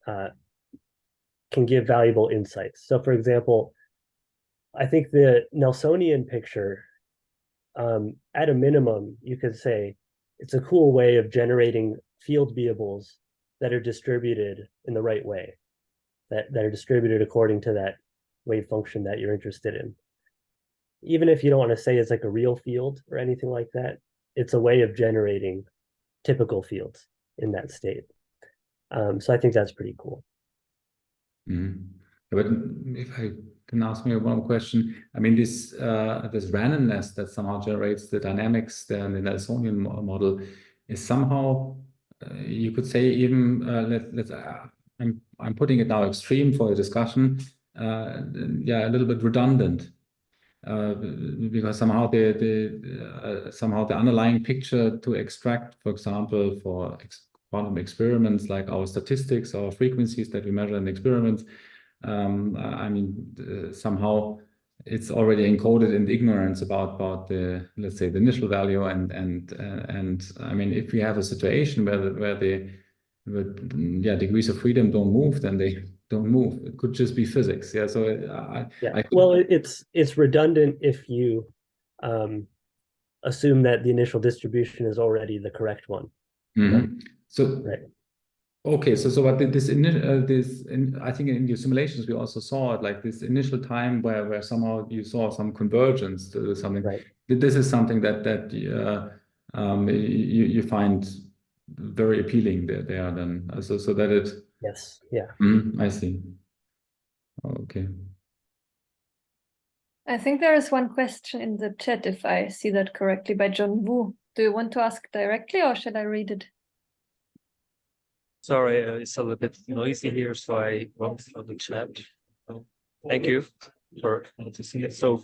can give valuable insights. So for example, I think the Nelsonian picture, at a minimum, you could say it's a cool way of generating field beables that are distributed in the right way, that are distributed according to that wave function that you're interested in. Even if you don't want to say it's like a real field or anything like that, it's a way of generating typical fields in that state. So I think that's pretty cool. But if I can ask me one question, I mean, this randomness that somehow generates the dynamics in the Nelsonian model is somehow, you could say, even I'm putting it now extreme for a discussion, a little bit redundant. Because somehow the underlying picture to extract, for example, for quantum experiments like our statistics, our frequencies that we measure in experiments, I mean, somehow it's already encoded in the ignorance about the, let's say, the initial value, and I mean, if we have a situation where the degrees of freedom don't move, then they don't move. It could just be physics. Yeah. So it's redundant if you assume that the initial distribution is already the correct one. So right. Okay, so what this I think in your simulations we also saw it, like this initial time where somehow you saw some convergence to something. Right. This is something that you find very appealing there then, so that it. Yes. Yeah. I see. Okay. I think there is one question in the chat, if I see that correctly, by John Wu. Do you want to ask directly, or should I read it? Sorry, it's a little bit noisy here, so I wrote on the chat. Thank you for noticing it. So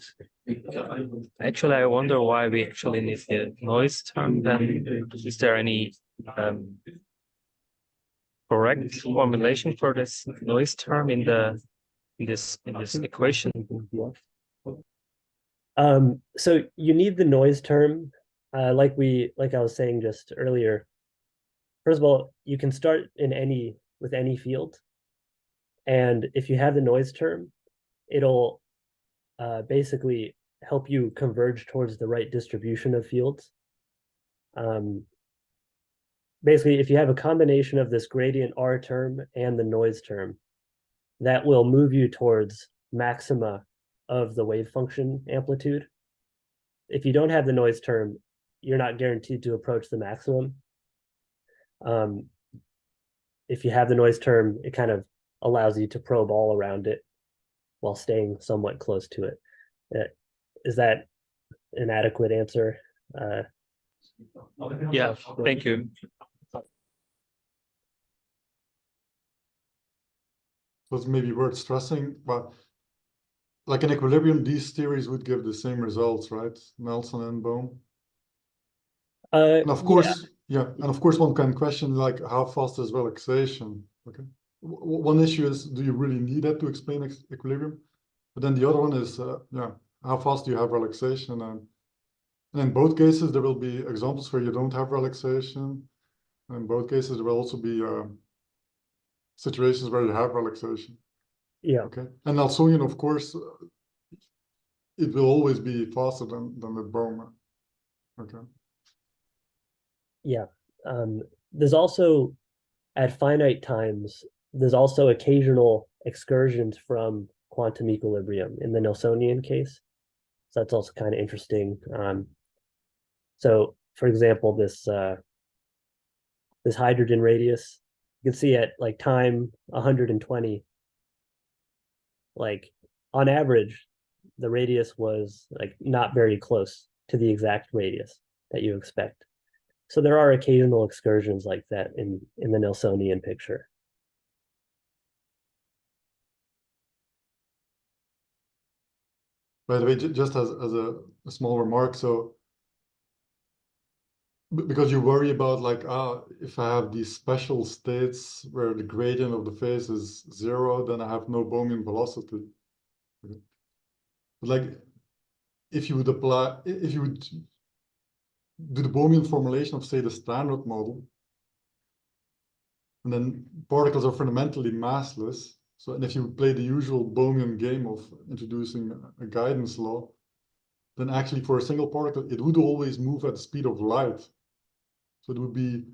actually, I wonder why we actually need the noise term. Then is there any correct formulation for this noise term in this equation? So you need the noise term, like I was saying just earlier. First of all, you can start with any field, and if you have the noise term, it'll basically help you converge towards the right distribution of fields. Basically, if you have a combination of this gradient R term and the noise term, that will move you towards maxima of the wave function amplitude. If you don't have the noise term, you're not guaranteed to approach the maximum. If you have the noise term, it kind of allows you to probe all around it while staying somewhat close to it. Is that an adequate answer? Yeah, thank you. So it's maybe worth stressing, but like in equilibrium, these theories would give the same results, right? Nelson and Bohm. And of course, and of course, one can question like how fast is relaxation? Okay, one issue is, do you really need that to explain equilibrium? But then the other one is, how fast do you have relaxation? And in both cases, there will be examples where you don't have relaxation. And in both cases, there will also be situations where you have relaxation. Yeah. Okay. And Nelsonian, of course, it will always be faster than the Bohm. Okay. Yeah. There's also, at finite times, there's also occasional excursions from quantum equilibrium in the Nelsonian case. So that's also kind of interesting. So for example, this hydrogen radius, you can see at like time 120, like on average, the radius was like not very close to the exact radius that you expect. So there are occasional excursions like that in the Nelsonian picture. By the way, just as a small remark, so because you worry about like, if I have these special states where the gradient of the phase is 0, then I have no Bohmian velocity. But like, if you would do the Bohmian formulation of, say, the standard model, and then particles are fundamentally massless. So, and if you play the usual Bohmian game of introducing a guidance law, then actually for a single particle, it would always move at the speed of light. So it would be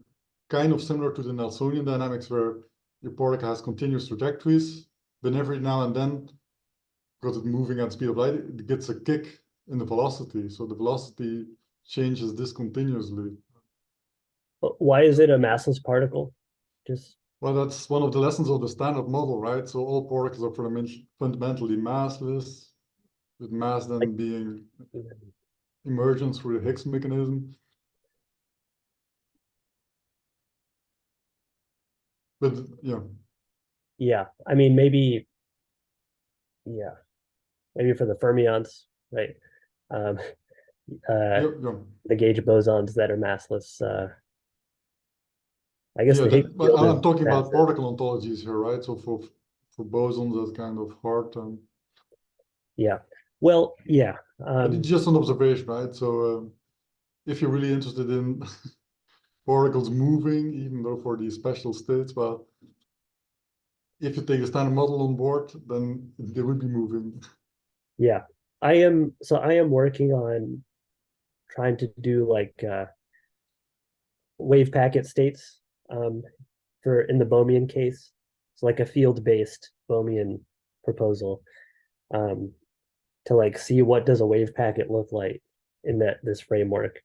kind of similar to the Nelsonian dynamics where your particle has continuous trajectories, but every now and then, because it's moving at the speed of light, it gets a kick in the velocity. So the velocity changes discontinuously. Why is it a massless particle? Well, that's one of the lessons of the standard model, right? So all particles are fundamentally massless, with mass then being emergence through the Higgs mechanism. But yeah. Yeah, I mean, maybe for the fermions, right? The gauge bosons that are massless. I guess the Higgs but I'm talking about particle ontologies here, right? So for bosons, that's kind of hard. Yeah. Well, yeah. But it's just an observation, right? So if you're really interested in particles moving, even though for these special states, well, if you take a standard model on board, then they would be moving. Yeah, I am working on trying to do like wave packet states for in the Bohmian case. It's like a field-based Bohmian proposal to like see what does a wave packet look like in this framework.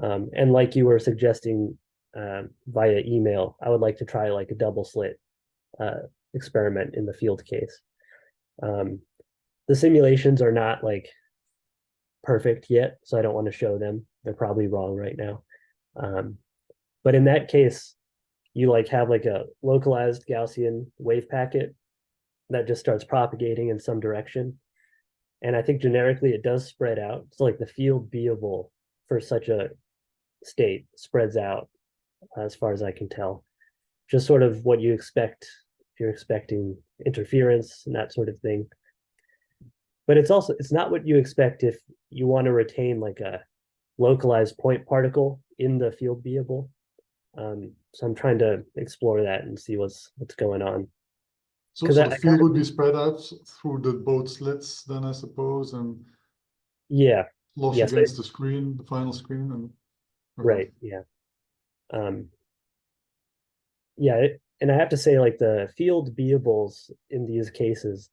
And like you were suggesting via email, I would like to try like a double slit experiment in the field case. The simulations are not like perfect yet, so I don't want to show them. They're probably wrong right now. But in that case, you like have like a localized Gaussian wave packet that just starts propagating in some direction. And I think generically it does spread out. So like the field beable for such a state spreads out as far as I can tell. Just sort of what you expect if you're expecting interference and that sort of thing. But it's not what you expect if you want to retain like a localized point particle in the field beable. So I'm trying to explore that and see what's going on. So the field would be spread out through the both slits then, I suppose, and lost against the screen, the final screen, and right, yeah. And I have to say, like the field beables in these cases,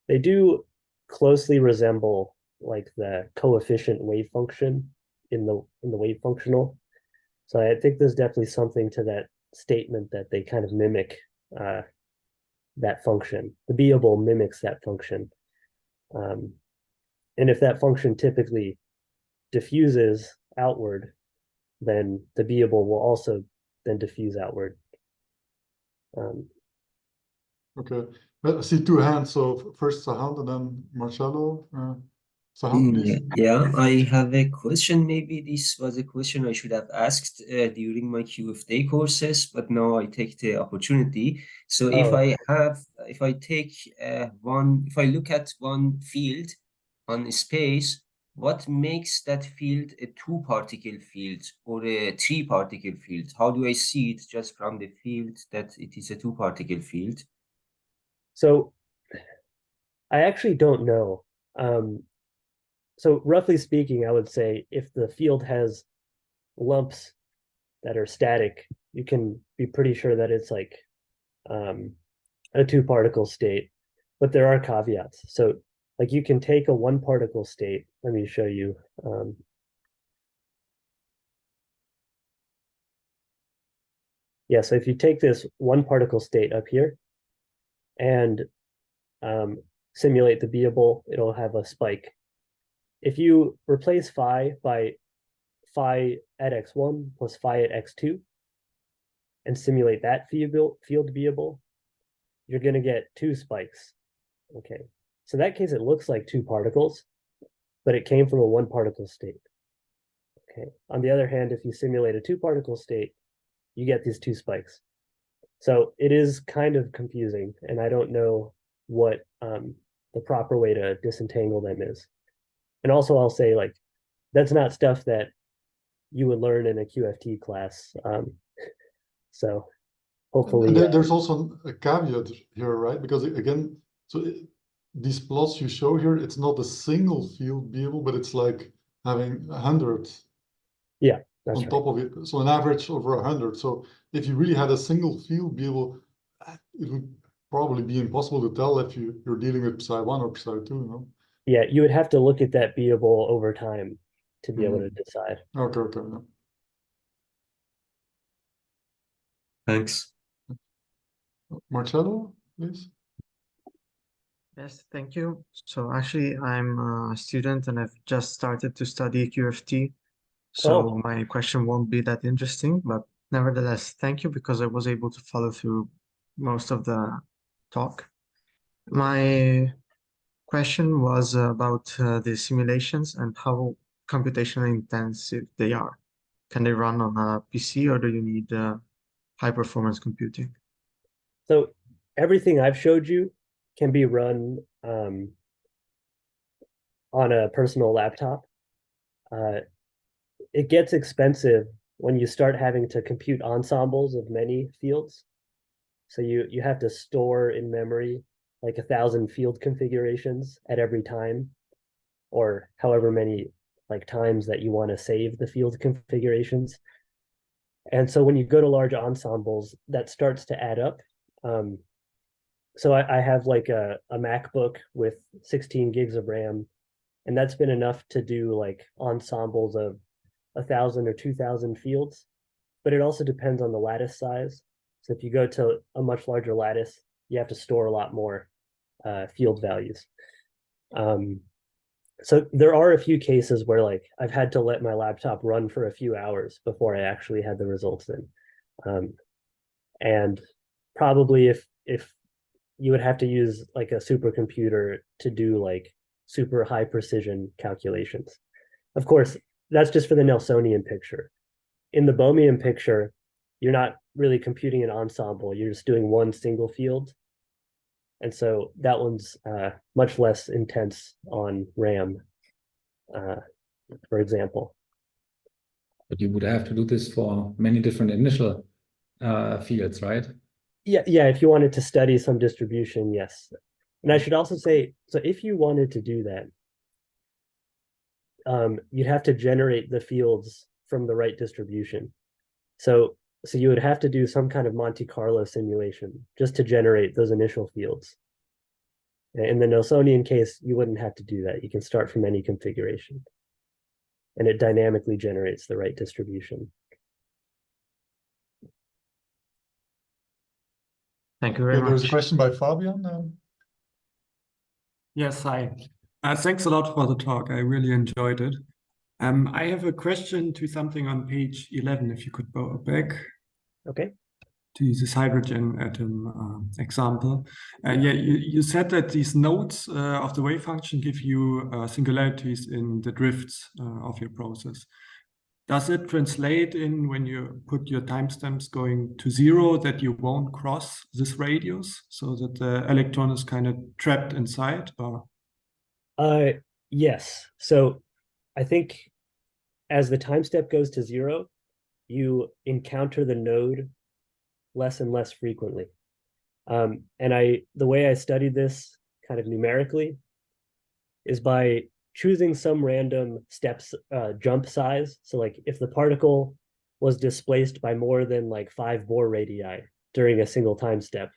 they do closely resemble like the coefficient wave function in the wave functional. So I think there's definitely something to that statement that they kind of mimic that function. The beable mimics that function. And if that function typically diffuses outward, then the beable will also then diffuse outward. Okay. I see two hands. So first Sahand and then Marcello. Sahand, please. Yeah, I have a question. Maybe this was a question I should have asked during my QFT courses, but now I take the opportunity. So if I look at one field on space, what makes that field a two-particle field or a three-particle field? How do I see it just from the field that it is a two-particle field? So I actually don't know. So roughly speaking, I would say if the field has lumps that are static, you can be pretty sure that it's like a two-particle state, but there are caveats. So like you can take a one-particle state. Let me show you. Yeah, so if you take this one-particle state up here, and simulate the beable, it'll have a spike. If you replace phi by phi at x1 plus phi at x2 and simulate that field beable, you're going to get 2 spikes. Okay, so in that case, it looks like 2 particles, but it came from a 1 particle state. Okay, on the other hand, if you simulate a 2 particle state, you get these 2 spikes. So it is kind of confusing, and I don't know what the proper way to disentangle them is. And also, I'll say, like, that's not stuff that you would learn in a QFT class. So hopefully... there's also a caveat here, right? Because again, these plots you show here, it's not a single field beable, but it's like having 100 on top of it. So an average over 100. So if you really had a single field beable, it would probably be impossible to tell if you're dealing with psi 1 or psi 2, you know? Yeah, you would have to look at that beable over time to be able to decide. Okay, yeah. Thanks. Marcello, please. Yes, thank you. So actually, I'm a student and I've just started to study QFT. So my question won't be that interesting, but nevertheless, thank you because I was able to follow through most of the talk. My question was about the simulations and how computationally intensive they are. Can they run on a PC or do you need high performance computing? So everything I've showed you can be run on a personal laptop. It gets expensive when you start having to compute ensembles of many fields. So you have to store in memory like 1,000 field configurations at every time, or however many like times that you want to save the field configurations. And so when you go to large ensembles, that starts to add up. So I have like a MacBook with 16 gigs of RAM, and that's been enough to do like ensembles of 1,000 or 2,000 fields. But it also depends on the lattice size. So if you go to a much larger lattice, you have to store a lot more field values. So there are a few cases where like I've had to let my laptop run for a few hours before I actually had the results in. And probably if you would have to use like a supercomputer to do like super high precision calculations. Of course, that's just for the Nelsonian picture. In the Bohmian picture, you're not really computing an ensemble, you're just doing one single field. And so that one's much less intense on RAM, for example. But you would have to do this for many different initial fields, right? Yeah, if you wanted to study some distribution, yes. And I should also say, so if you wanted to do that, you'd have to generate the fields from the right distribution. So you would have to do some kind of Monte Carlo simulation just to generate those initial fields. In the Nelsonian case, you wouldn't have to do that. You can start from any configuration. And it dynamically generates the right distribution. Thank you very much. There's a question by Fabian. Yes, hi. Thanks a lot for the talk. I really enjoyed it. I have a question to something on page 11, if you could go back. Okay. To this hydrogen atom example. You said that these nodes of the wave function give you singularities in the drifts of your process. Does it translate in when you put your timestamps going to 0 that you won't cross this radius so that the electron is kind of trapped inside? Or? Yes. So I think as the time step goes to 0, you encounter the node less and less frequently. And the way I studied this kind of numerically is by choosing some random steps jump size. So like if the particle was displaced by more than like 5 Bohr radii during a single time step,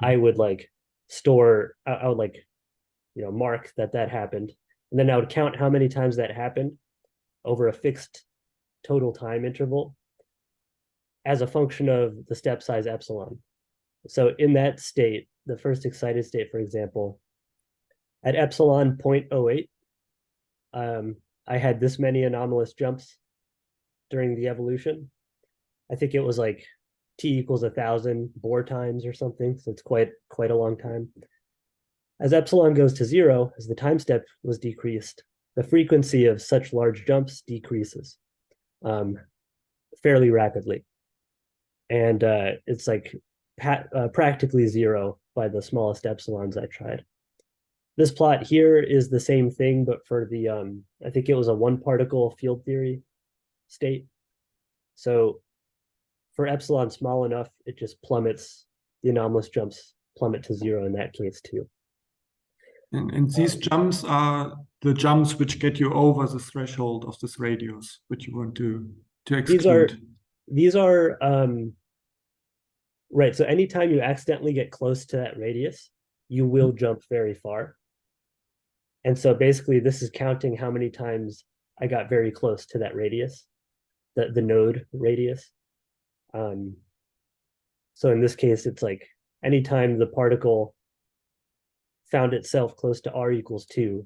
I would like store, I would like, mark that happened. And then I would count how many times that happened over a fixed total time interval as a function of the step size epsilon. So in that state, the first excited state, for example, At epsilon 0.08, I had this many anomalous jumps during the evolution. I think it was like t equals 1,000 Bohr times or something, so it's quite a long time. As epsilon goes to 0, as the time step was decreased, the frequency of such large jumps decreases fairly rapidly. And it's like practically 0 by the smallest epsilons I tried. This plot here is the same thing, but for the, I think it was a one particle field theory state. So for epsilon small enough, it just plummets, the anomalous jumps plummet to 0 in that case too. And these jumps are the jumps which get you over the threshold of this radius, which you want to exclude. These are right. So anytime you accidentally get close to that radius, you will jump very far. And so basically this is counting how many times I got very close to that radius, the node radius. So in this case, it's like anytime the particle found itself close to r equals 2,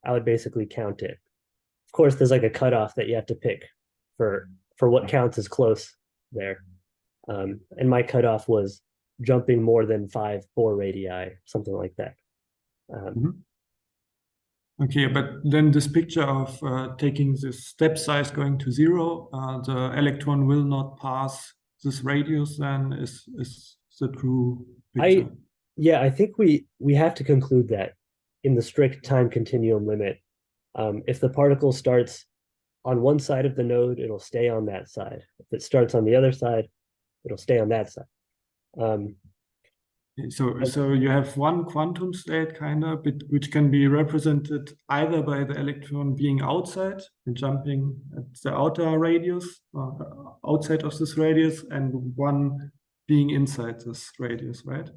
I would basically count it. Of course, there's like a cutoff that you have to pick for what counts as close there. And my cutoff was jumping more than 5 Bohr radii, something like that. Okay, but then this picture of taking this step size going to 0, the electron will not pass this radius, then is the true picture. I think we have to conclude that in the strict time continuum limit, if the particle starts on one side of the node, it'll stay on that side. If it starts on the other side, it'll stay on that side. So you have one quantum state kind of, which can be represented either by the electron being outside and jumping at the outer radius, outside of this radius, and one being inside this radius, right?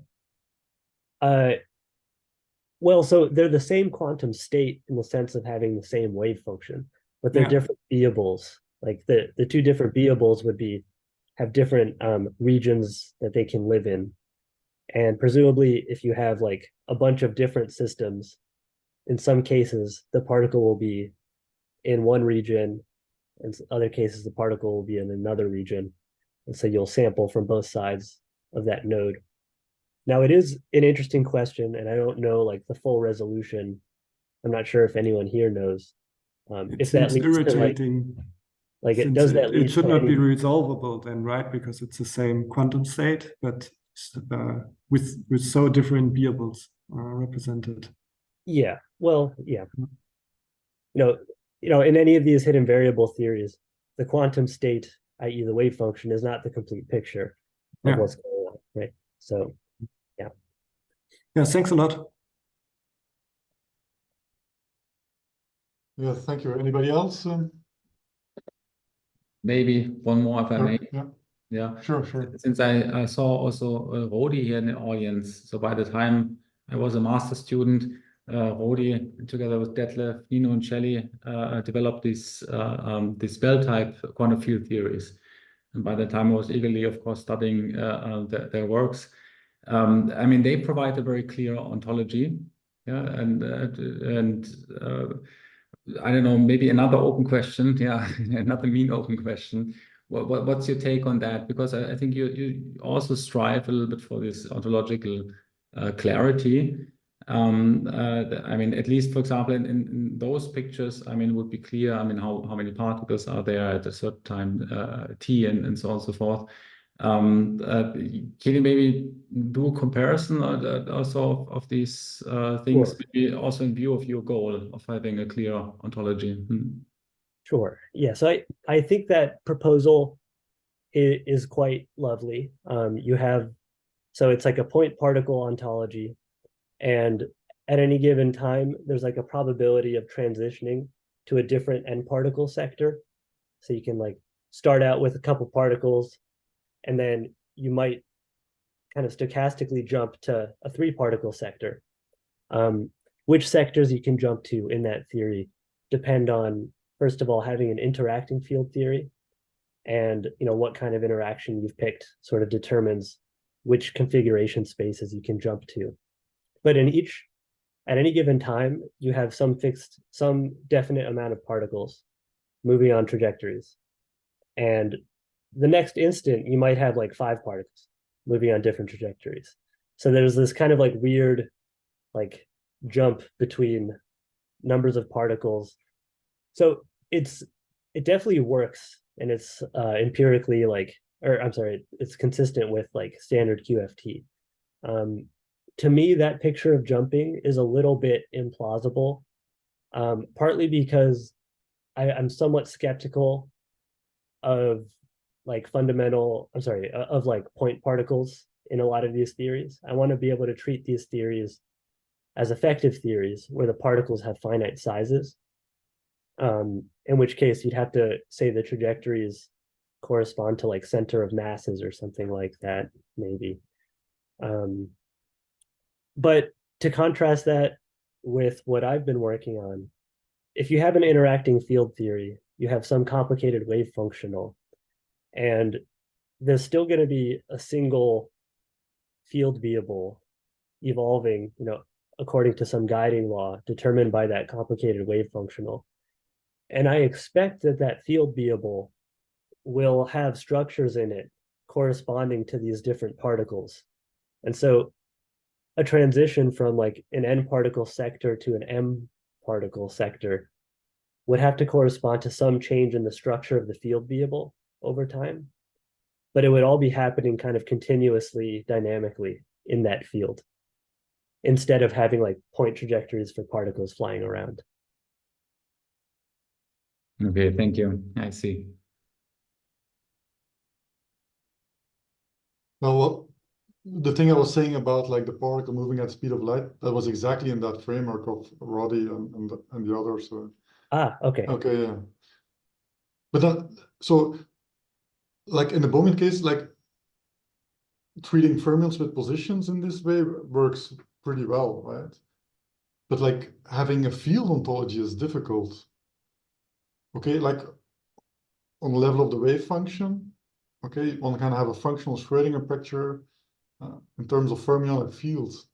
Well, so they're the same quantum state in the sense of having the same wave function, but they're different beables. Like the two different beables would have different regions that they can live in. And presumably, if you have like a bunch of different systems, in some cases, the particle will be in one region, and in other cases, the particle will be in another region. And so you'll sample from both sides of that node. Now, it is an interesting question, and I don't know like the full resolution. I'm not sure if anyone here knows. If that leads irritating. to like it does that lead it should not be resolvable then, right? Because it's the same quantum state, but with so different beables represented. Yeah. Well, yeah. You know, in any of these hidden variable theories, the quantum state, i.e., the wave function, is not the complete picture of what's going on, right? So, yeah. Yeah. Thanks a lot. Yeah. Thank you. Anybody else? Maybe one more, if I may. Yeah. Sure. Since I saw also Rodi here in the audience. So by the time I was a master student, Rodi, together with Detlef, Nino, and Shelley, developed this bell type quantum field theories. And by the time I was eagerly, of course, studying their works, I mean, they provide a very clear ontology. Yeah, and I don't know, maybe another open question. Yeah, another mean open question. What's your take on that? Because I think you also strive a little bit for this ontological clarity. I mean, at least, for example, in those pictures, I mean, it would be clear, I mean, how many particles are there at a certain time, t, and so on and so forth. Can you maybe do a comparison also of these things, maybe also in view of your goal of having a clear ontology? Sure. Yeah. So I think that proposal is quite lovely. So it's like a point particle ontology, and at any given time, there's like a probability of transitioning to a different n particle sector. So you can like start out with a couple particles, and then you might kind of stochastically jump to a 3 particle sector. Which sectors you can jump to in that theory depend on, first of all, having an interacting field theory, and what kind of interaction you've picked sort of determines which configuration spaces you can jump to. But in each at any given time, you have some definite amount of particles moving on trajectories. And the next instant, you might have like 5 particles moving on different trajectories. So there's this kind of like weird like jump between numbers of particles. So it definitely works, and it's empirically like, or I'm sorry, it's consistent with like standard QFT. To me, that picture of jumping is a little bit implausible, partly because I'm somewhat skeptical of like of like point particles in a lot of these theories. I want to be able to treat these theories as effective theories where the particles have finite sizes, in which case you'd have to say the trajectories correspond to like center of masses or something like that, maybe. But to contrast that with what I've been working on, if you have an interacting field theory, you have some complicated wave functional, and there's still going to be a single field beable evolving, according to some guiding law determined by that complicated wave functional. And I expect that field beable will have structures in it corresponding to these different particles. And so a transition from like an n particle sector to an m particle sector would have to correspond to some change in the structure of the field beable over time, but it would all be happening kind of continuously dynamically in that field, instead of having like point trajectories for particles flying around. Okay, thank you. I see. Well, the thing I was saying about like the particle moving at the speed of light, that was exactly in that framework of Roddy and the others. So. Okay. Okay, yeah. But then, so like in the Bohmian case, like treating fermions with positions in this way works pretty well, right? But like having a field ontology is difficult. Okay, like on the level of the wave function, okay, one can have a functional Schrödinger picture in terms of fermionic fields.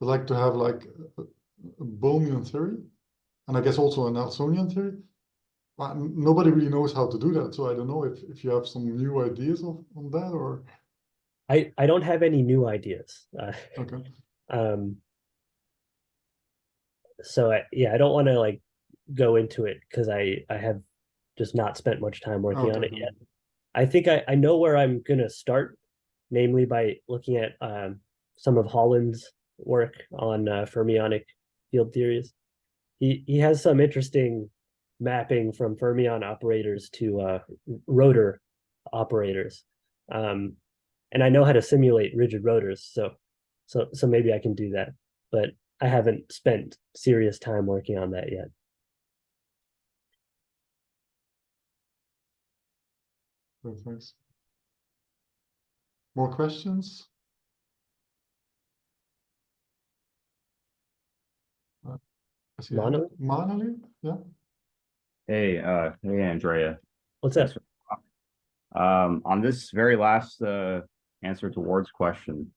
But like to have like a Bohmian theory, and I guess also a Nelsonian theory, nobody really knows how to do that. So I don't know if you have some new ideas on that, or I don't have any new ideas. okay. So I don't want to like go into it because I have just not spent much time working on it yet. I think I know where I'm gonna start, namely by looking at some of Holland's work on fermionic field theories. He has some interesting mapping from fermion operators to rotor operators, and I know how to simulate rigid rotors, so maybe I can do that. But I haven't spent serious time working on that yet. Thanks. More questions? Manali? Yeah. Hey, Andrea. What's up? On this very last answer to Ward's question,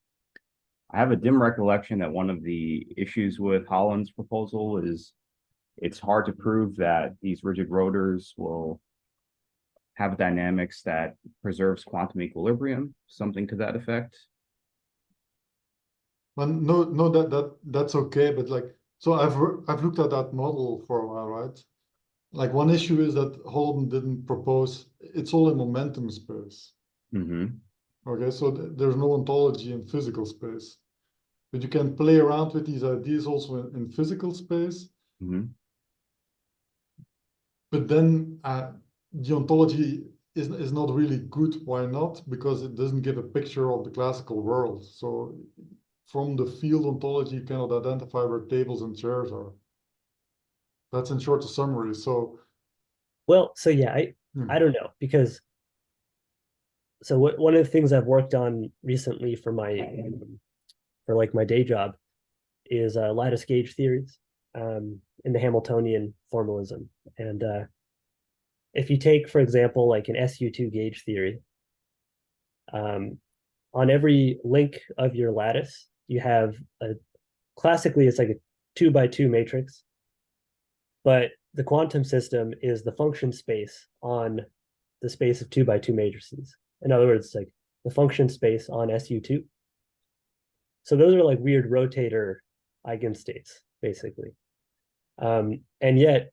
I have a dim recollection that one of the issues with Holland's proposal is it's hard to prove that these rigid rotors will have dynamics that preserves quantum equilibrium, something to that effect. Well, no, that's okay, but like, so I've looked at that model for a while, right? Like one issue is that Holland didn't propose, it's all in momentum space. Okay, so there's no ontology in physical space. But you can play around with these ideas also in physical space. But then the ontology is not really good. Why not? Because it doesn't give a picture of the classical world. So from the field ontology, you cannot identify where tables and chairs are. That's in short a summary. So I don't know, because one of the things I've worked on recently for like my day job is lattice gauge theories in the Hamiltonian formalism. And if you take, for example, like an SU2 gauge theory, on every link of your lattice, you have classically, it's like 2x2 matrix, but the quantum system is the function space on the space of 2x2 matrices. In other words, like the function space on SU2. So those are like weird rotator eigenstates, basically. And yet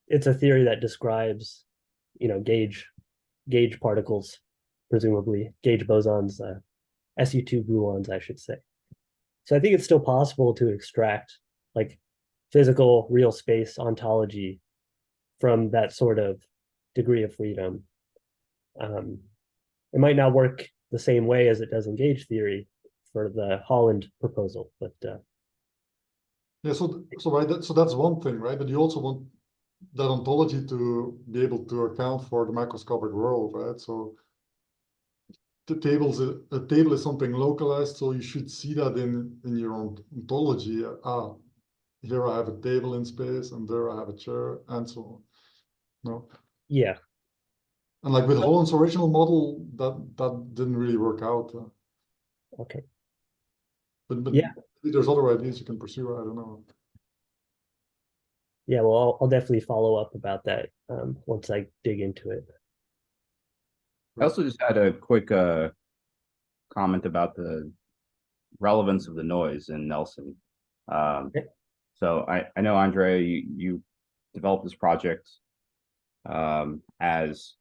it's a theory that describes, gauge particles, presumably gauge bosons, SU2 gluons, I should say. So I think it's still possible to extract like physical real space ontology from that sort of degree of freedom. It might not work the same way as it does in gauge theory for the Holland proposal, but yeah, so that's one thing, right? But you also want that ontology to be able to account for the macroscopic world, right? So a table is something localized, so you should see that in your ontology. Here I have a table in space, and there I have a chair, and so on. No. Yeah. And like with Holland's original model, that didn't really work out. Okay. But yeah, there's other ideas you can pursue. I don't know. Yeah, well, I'll definitely follow up about that once I dig into it. I also just had a quick comment about the relevance of the noise in Nelson. Okay. So I know, Andrea, you developed this project as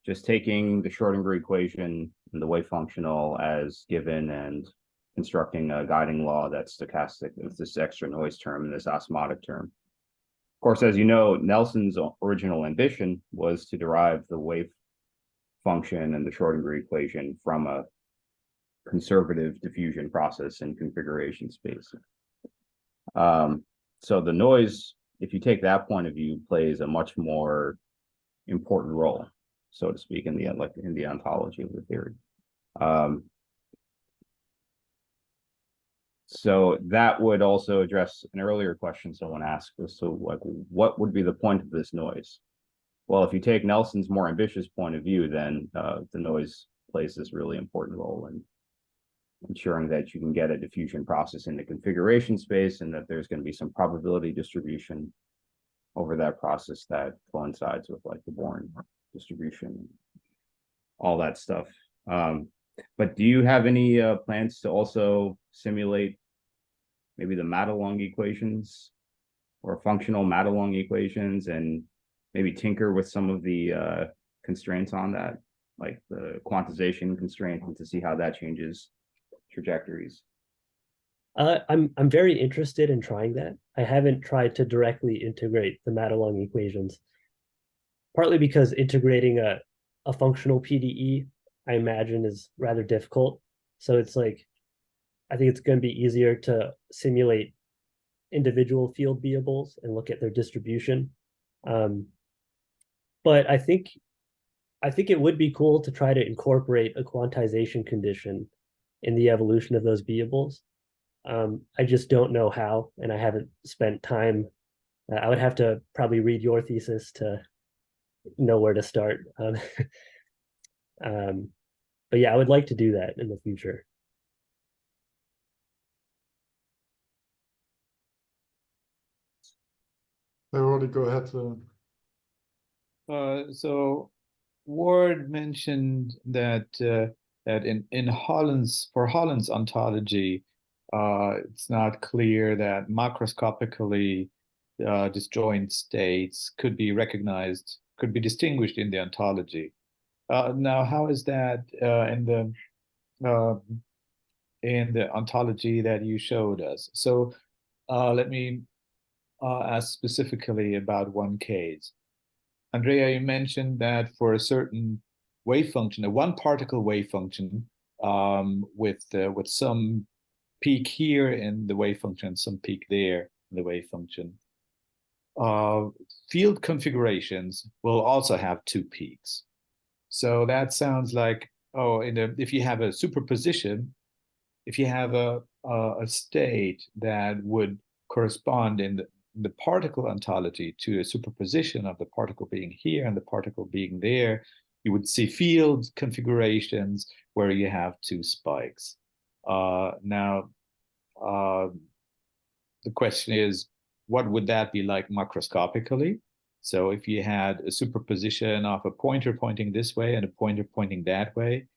just taking the Schrödinger equation and the wave functional as given and constructing a guiding law that's stochastic. It's this extra noise term and this osmotic term. Of course, as you know, Nelson's original ambition was to derive the wave function and the Schrödinger equation from a conservative diffusion process in configuration space. So the noise, if you take that point of view, plays a much more important role, so to speak, in the ontology of the theory. So that would also address an earlier question someone asked as to what would be the point of this noise? Well, if you take Nelson's more ambitious point of view, then the noise plays this really important role in ensuring that you can get a diffusion process in the configuration space and that there's going to be some probability distribution over that process that coincides with like the Bohm distribution, all that stuff. But do you have any plans to also simulate maybe the Madelung equations or functional Madelung equations and maybe tinker with some of the constraints on that, like the quantization constraint, and to see how that changes trajectories? I'm very interested in trying that. I haven't tried to directly integrate the Madelung equations, partly because integrating a functional PDE, I imagine, is rather difficult. So it's like, I think it's going to be easier to simulate individual field beables and look at their distribution. But I think it would be cool to try to incorporate a quantization condition in the evolution of those beables. I just don't know how, and I haven't spent time. I would have to probably read your thesis to know where to start. But yeah, I would like to do that in the future. Everybody go ahead. So Ward mentioned that that in Holland's ontology, it's not clear that macroscopically disjoint states could be recognized, could be distinguished in the ontology. Now, how is that in the ontology that you showed us? So let me ask specifically about one case. Andrea, you mentioned that for a certain wave function, a one particle wave function with some peak here in the wave function, some peak there in the wave function, field configurations will also have two peaks. So that sounds like, if you have a superposition, if you have a state that would correspond in the particle ontology to a superposition of the particle being here and the particle being there, you would see field configurations where you have two spikes. Now, the question is, what would that be like macroscopically? So if you had a superposition of a pointer pointing this way and a pointer pointing that way,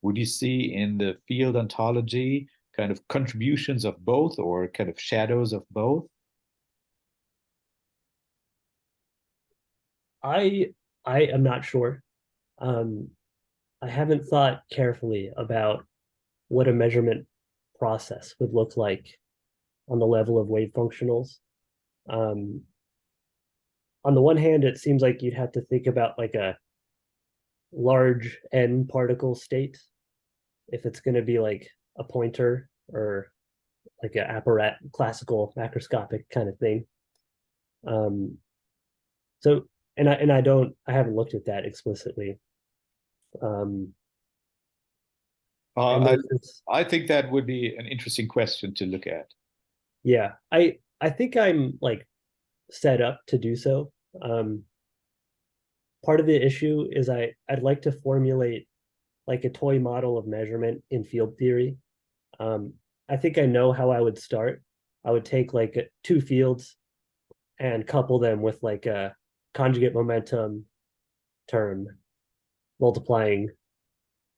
would you see in the field ontology kind of contributions of both or kind of shadows of both? I am not sure. I haven't thought carefully about what a measurement process would look like on the level of wave functionals. On the one hand, it seems like you'd have to think about like a large n particle state if it's going to be like a pointer or like an apparat classical macroscopic kind of thing. So and I haven't looked at that explicitly. I think that would be an interesting question to look at. Yeah, I think I'm like set up to do so. Part of the issue is I'd like to formulate like a toy model of measurement in field theory. I think I know how I would start. I would take like two fields and couple them with like a conjugate momentum term multiplying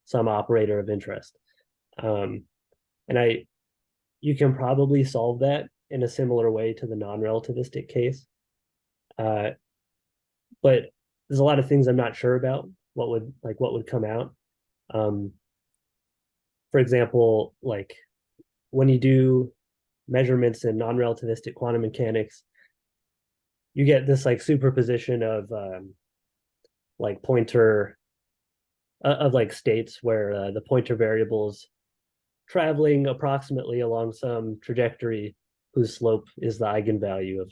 some operator of interest. And you can probably solve that in a similar way to the non-relativistic case. But there's a lot of things I'm not sure about what would come out. For example, like when you do measurements in non-relativistic quantum mechanics, you get this like superposition of like pointer of like states where the pointer variables traveling approximately along some trajectory whose slope is the eigenvalue of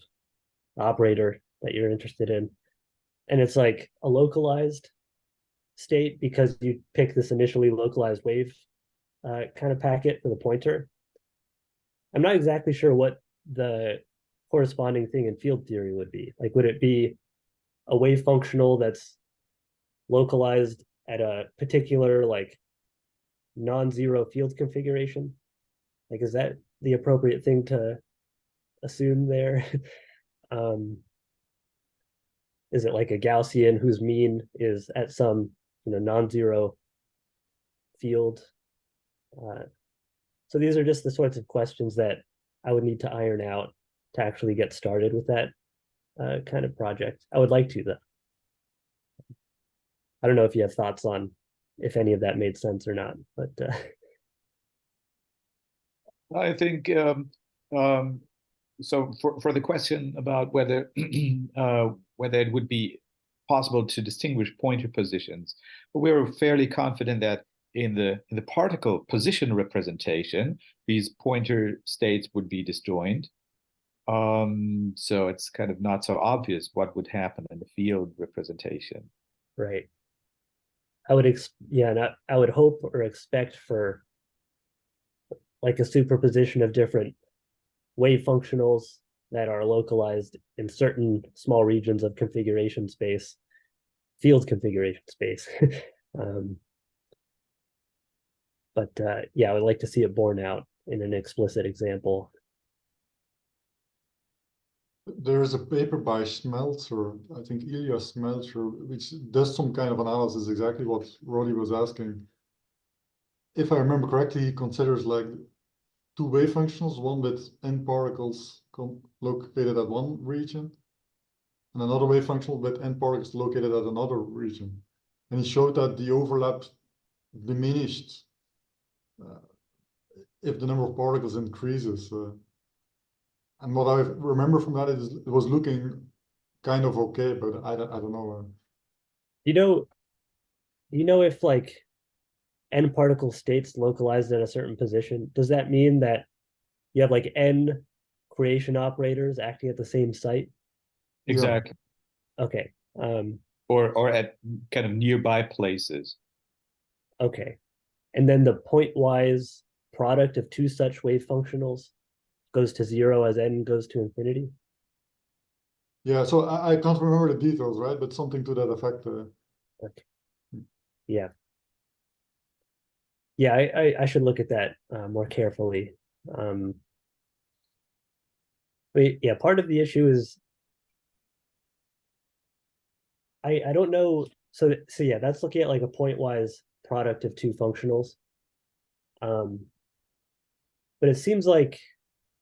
the operator that you're interested in. And it's like a localized state because you pick this initially localized wave kind of packet for the pointer. I'm not exactly sure what the corresponding thing in field theory would be. Like, would it be a wave functional that's localized at a particular like non-zero field configuration? Like, is that the appropriate thing to assume there? Is it like a Gaussian whose mean is at some non-zero field? So these are just the sorts of questions that I would need to iron out to actually get started with that kind of project. I would like to, though. I don't know if you have thoughts on if any of that made sense or not, but I think so. For the question about whether whether it would be possible to distinguish pointer positions, we're fairly confident that in the particle position representation, these pointer states would be disjoint. So it's kind of not so obvious what would happen in the field representation. Right. I would hope or expect for like a superposition of different wave functionals that are localized in certain small regions of configuration space, field configuration space. But I would like to see it borne out in an explicit example. There is a paper by Smeltzer, I think Ilya Smeltzer, which does some kind of analysis, exactly what Roddy was asking. If I remember correctly, he considers like two wave functionals, one with n particles located at one region, and another wave functional with n particles located at another region. And he showed that the overlap diminished if the number of particles increases. And what I remember from that is it was looking kind of okay, but I don't know. Do you know if like n particle states localized at a certain position, does that mean that you have like n creation operators acting at the same site? Exactly. Yeah. Okay. Or at kind of nearby places. Okay. And then the pointwise product of two such wave functionals goes to zero as n goes to infinity? Yeah, so I can't remember the details, right? But something to that effect. Okay. Yeah. Yeah, I should look at that more carefully. yeah, part of the issue is I don't know. So yeah, that's looking at like a pointwise product of two functionals. But it seems like,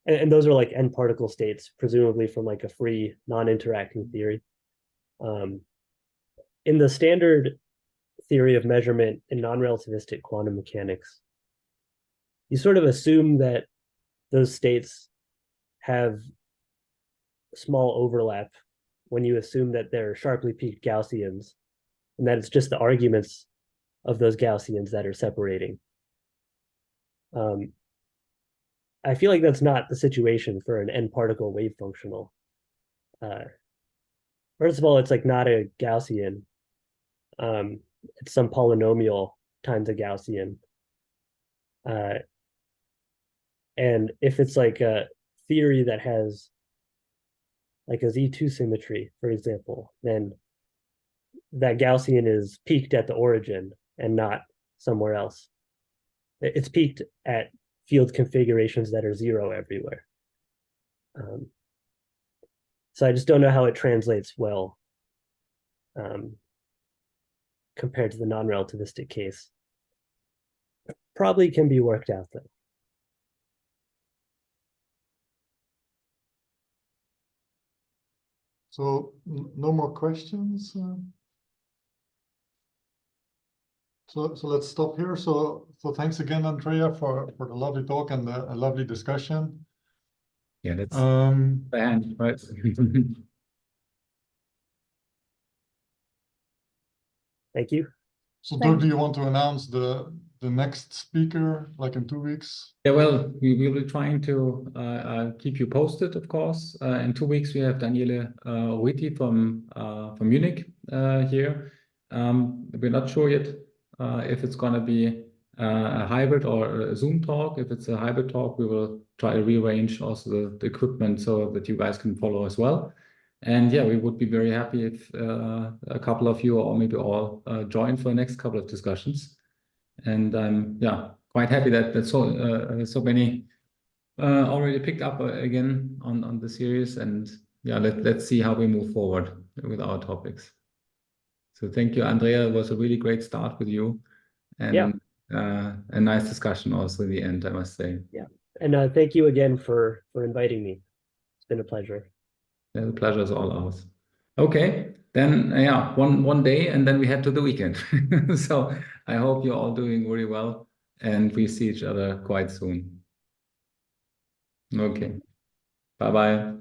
and those are like n particle states, presumably from like a free non-interacting theory. In the standard theory of measurement in non-relativistic quantum mechanics, you sort of assume that those states have small overlap when you assume that they're sharply peaked Gaussians, and that it's just the arguments of those Gaussians that are separating. I feel like that's not the situation for an n-particle wave functional. First of all, it's like not a Gaussian. It's some polynomial times a Gaussian. And if it's like a theory that has like a Z2 symmetry, for example, then that Gaussian is peaked at the origin and not somewhere else. It's peaked at field configurations that are zero everywhere. So I just don't know how it translates well compared to the non-relativistic case. Probably can be worked out though. So no more questions. So let's stop here. So thanks again, Andrea, for the lovely talk and a lovely discussion. Yeah, that's band, right? Thank you. So Dirk, do you want to announce the next speaker, like in 2 weeks? Yeah, well, we will be trying to keep you posted, of course. In 2 weeks, we have Daniele Ruiti from Munich here. We're not sure yet if it's going to be a hybrid or a Zoom talk. If it's a hybrid talk, we will try to rearrange also the equipment so that you guys can follow as well. And yeah, we would be very happy if a couple of you or maybe all join for the next couple of discussions. And I'm quite happy that so many already picked up again on the series. And yeah, let's see how we move forward with our topics. So thank you, Andrea. It was a really great start with you, and a nice discussion also in the end, I must say. Yeah, and thank you again for inviting me. It's been a pleasure. Yeah, the pleasure is all ours. Okay, then yeah, one day, and then we head to the weekend. So I hope you're all doing very well, and we see each other quite soon. Okay, bye-bye.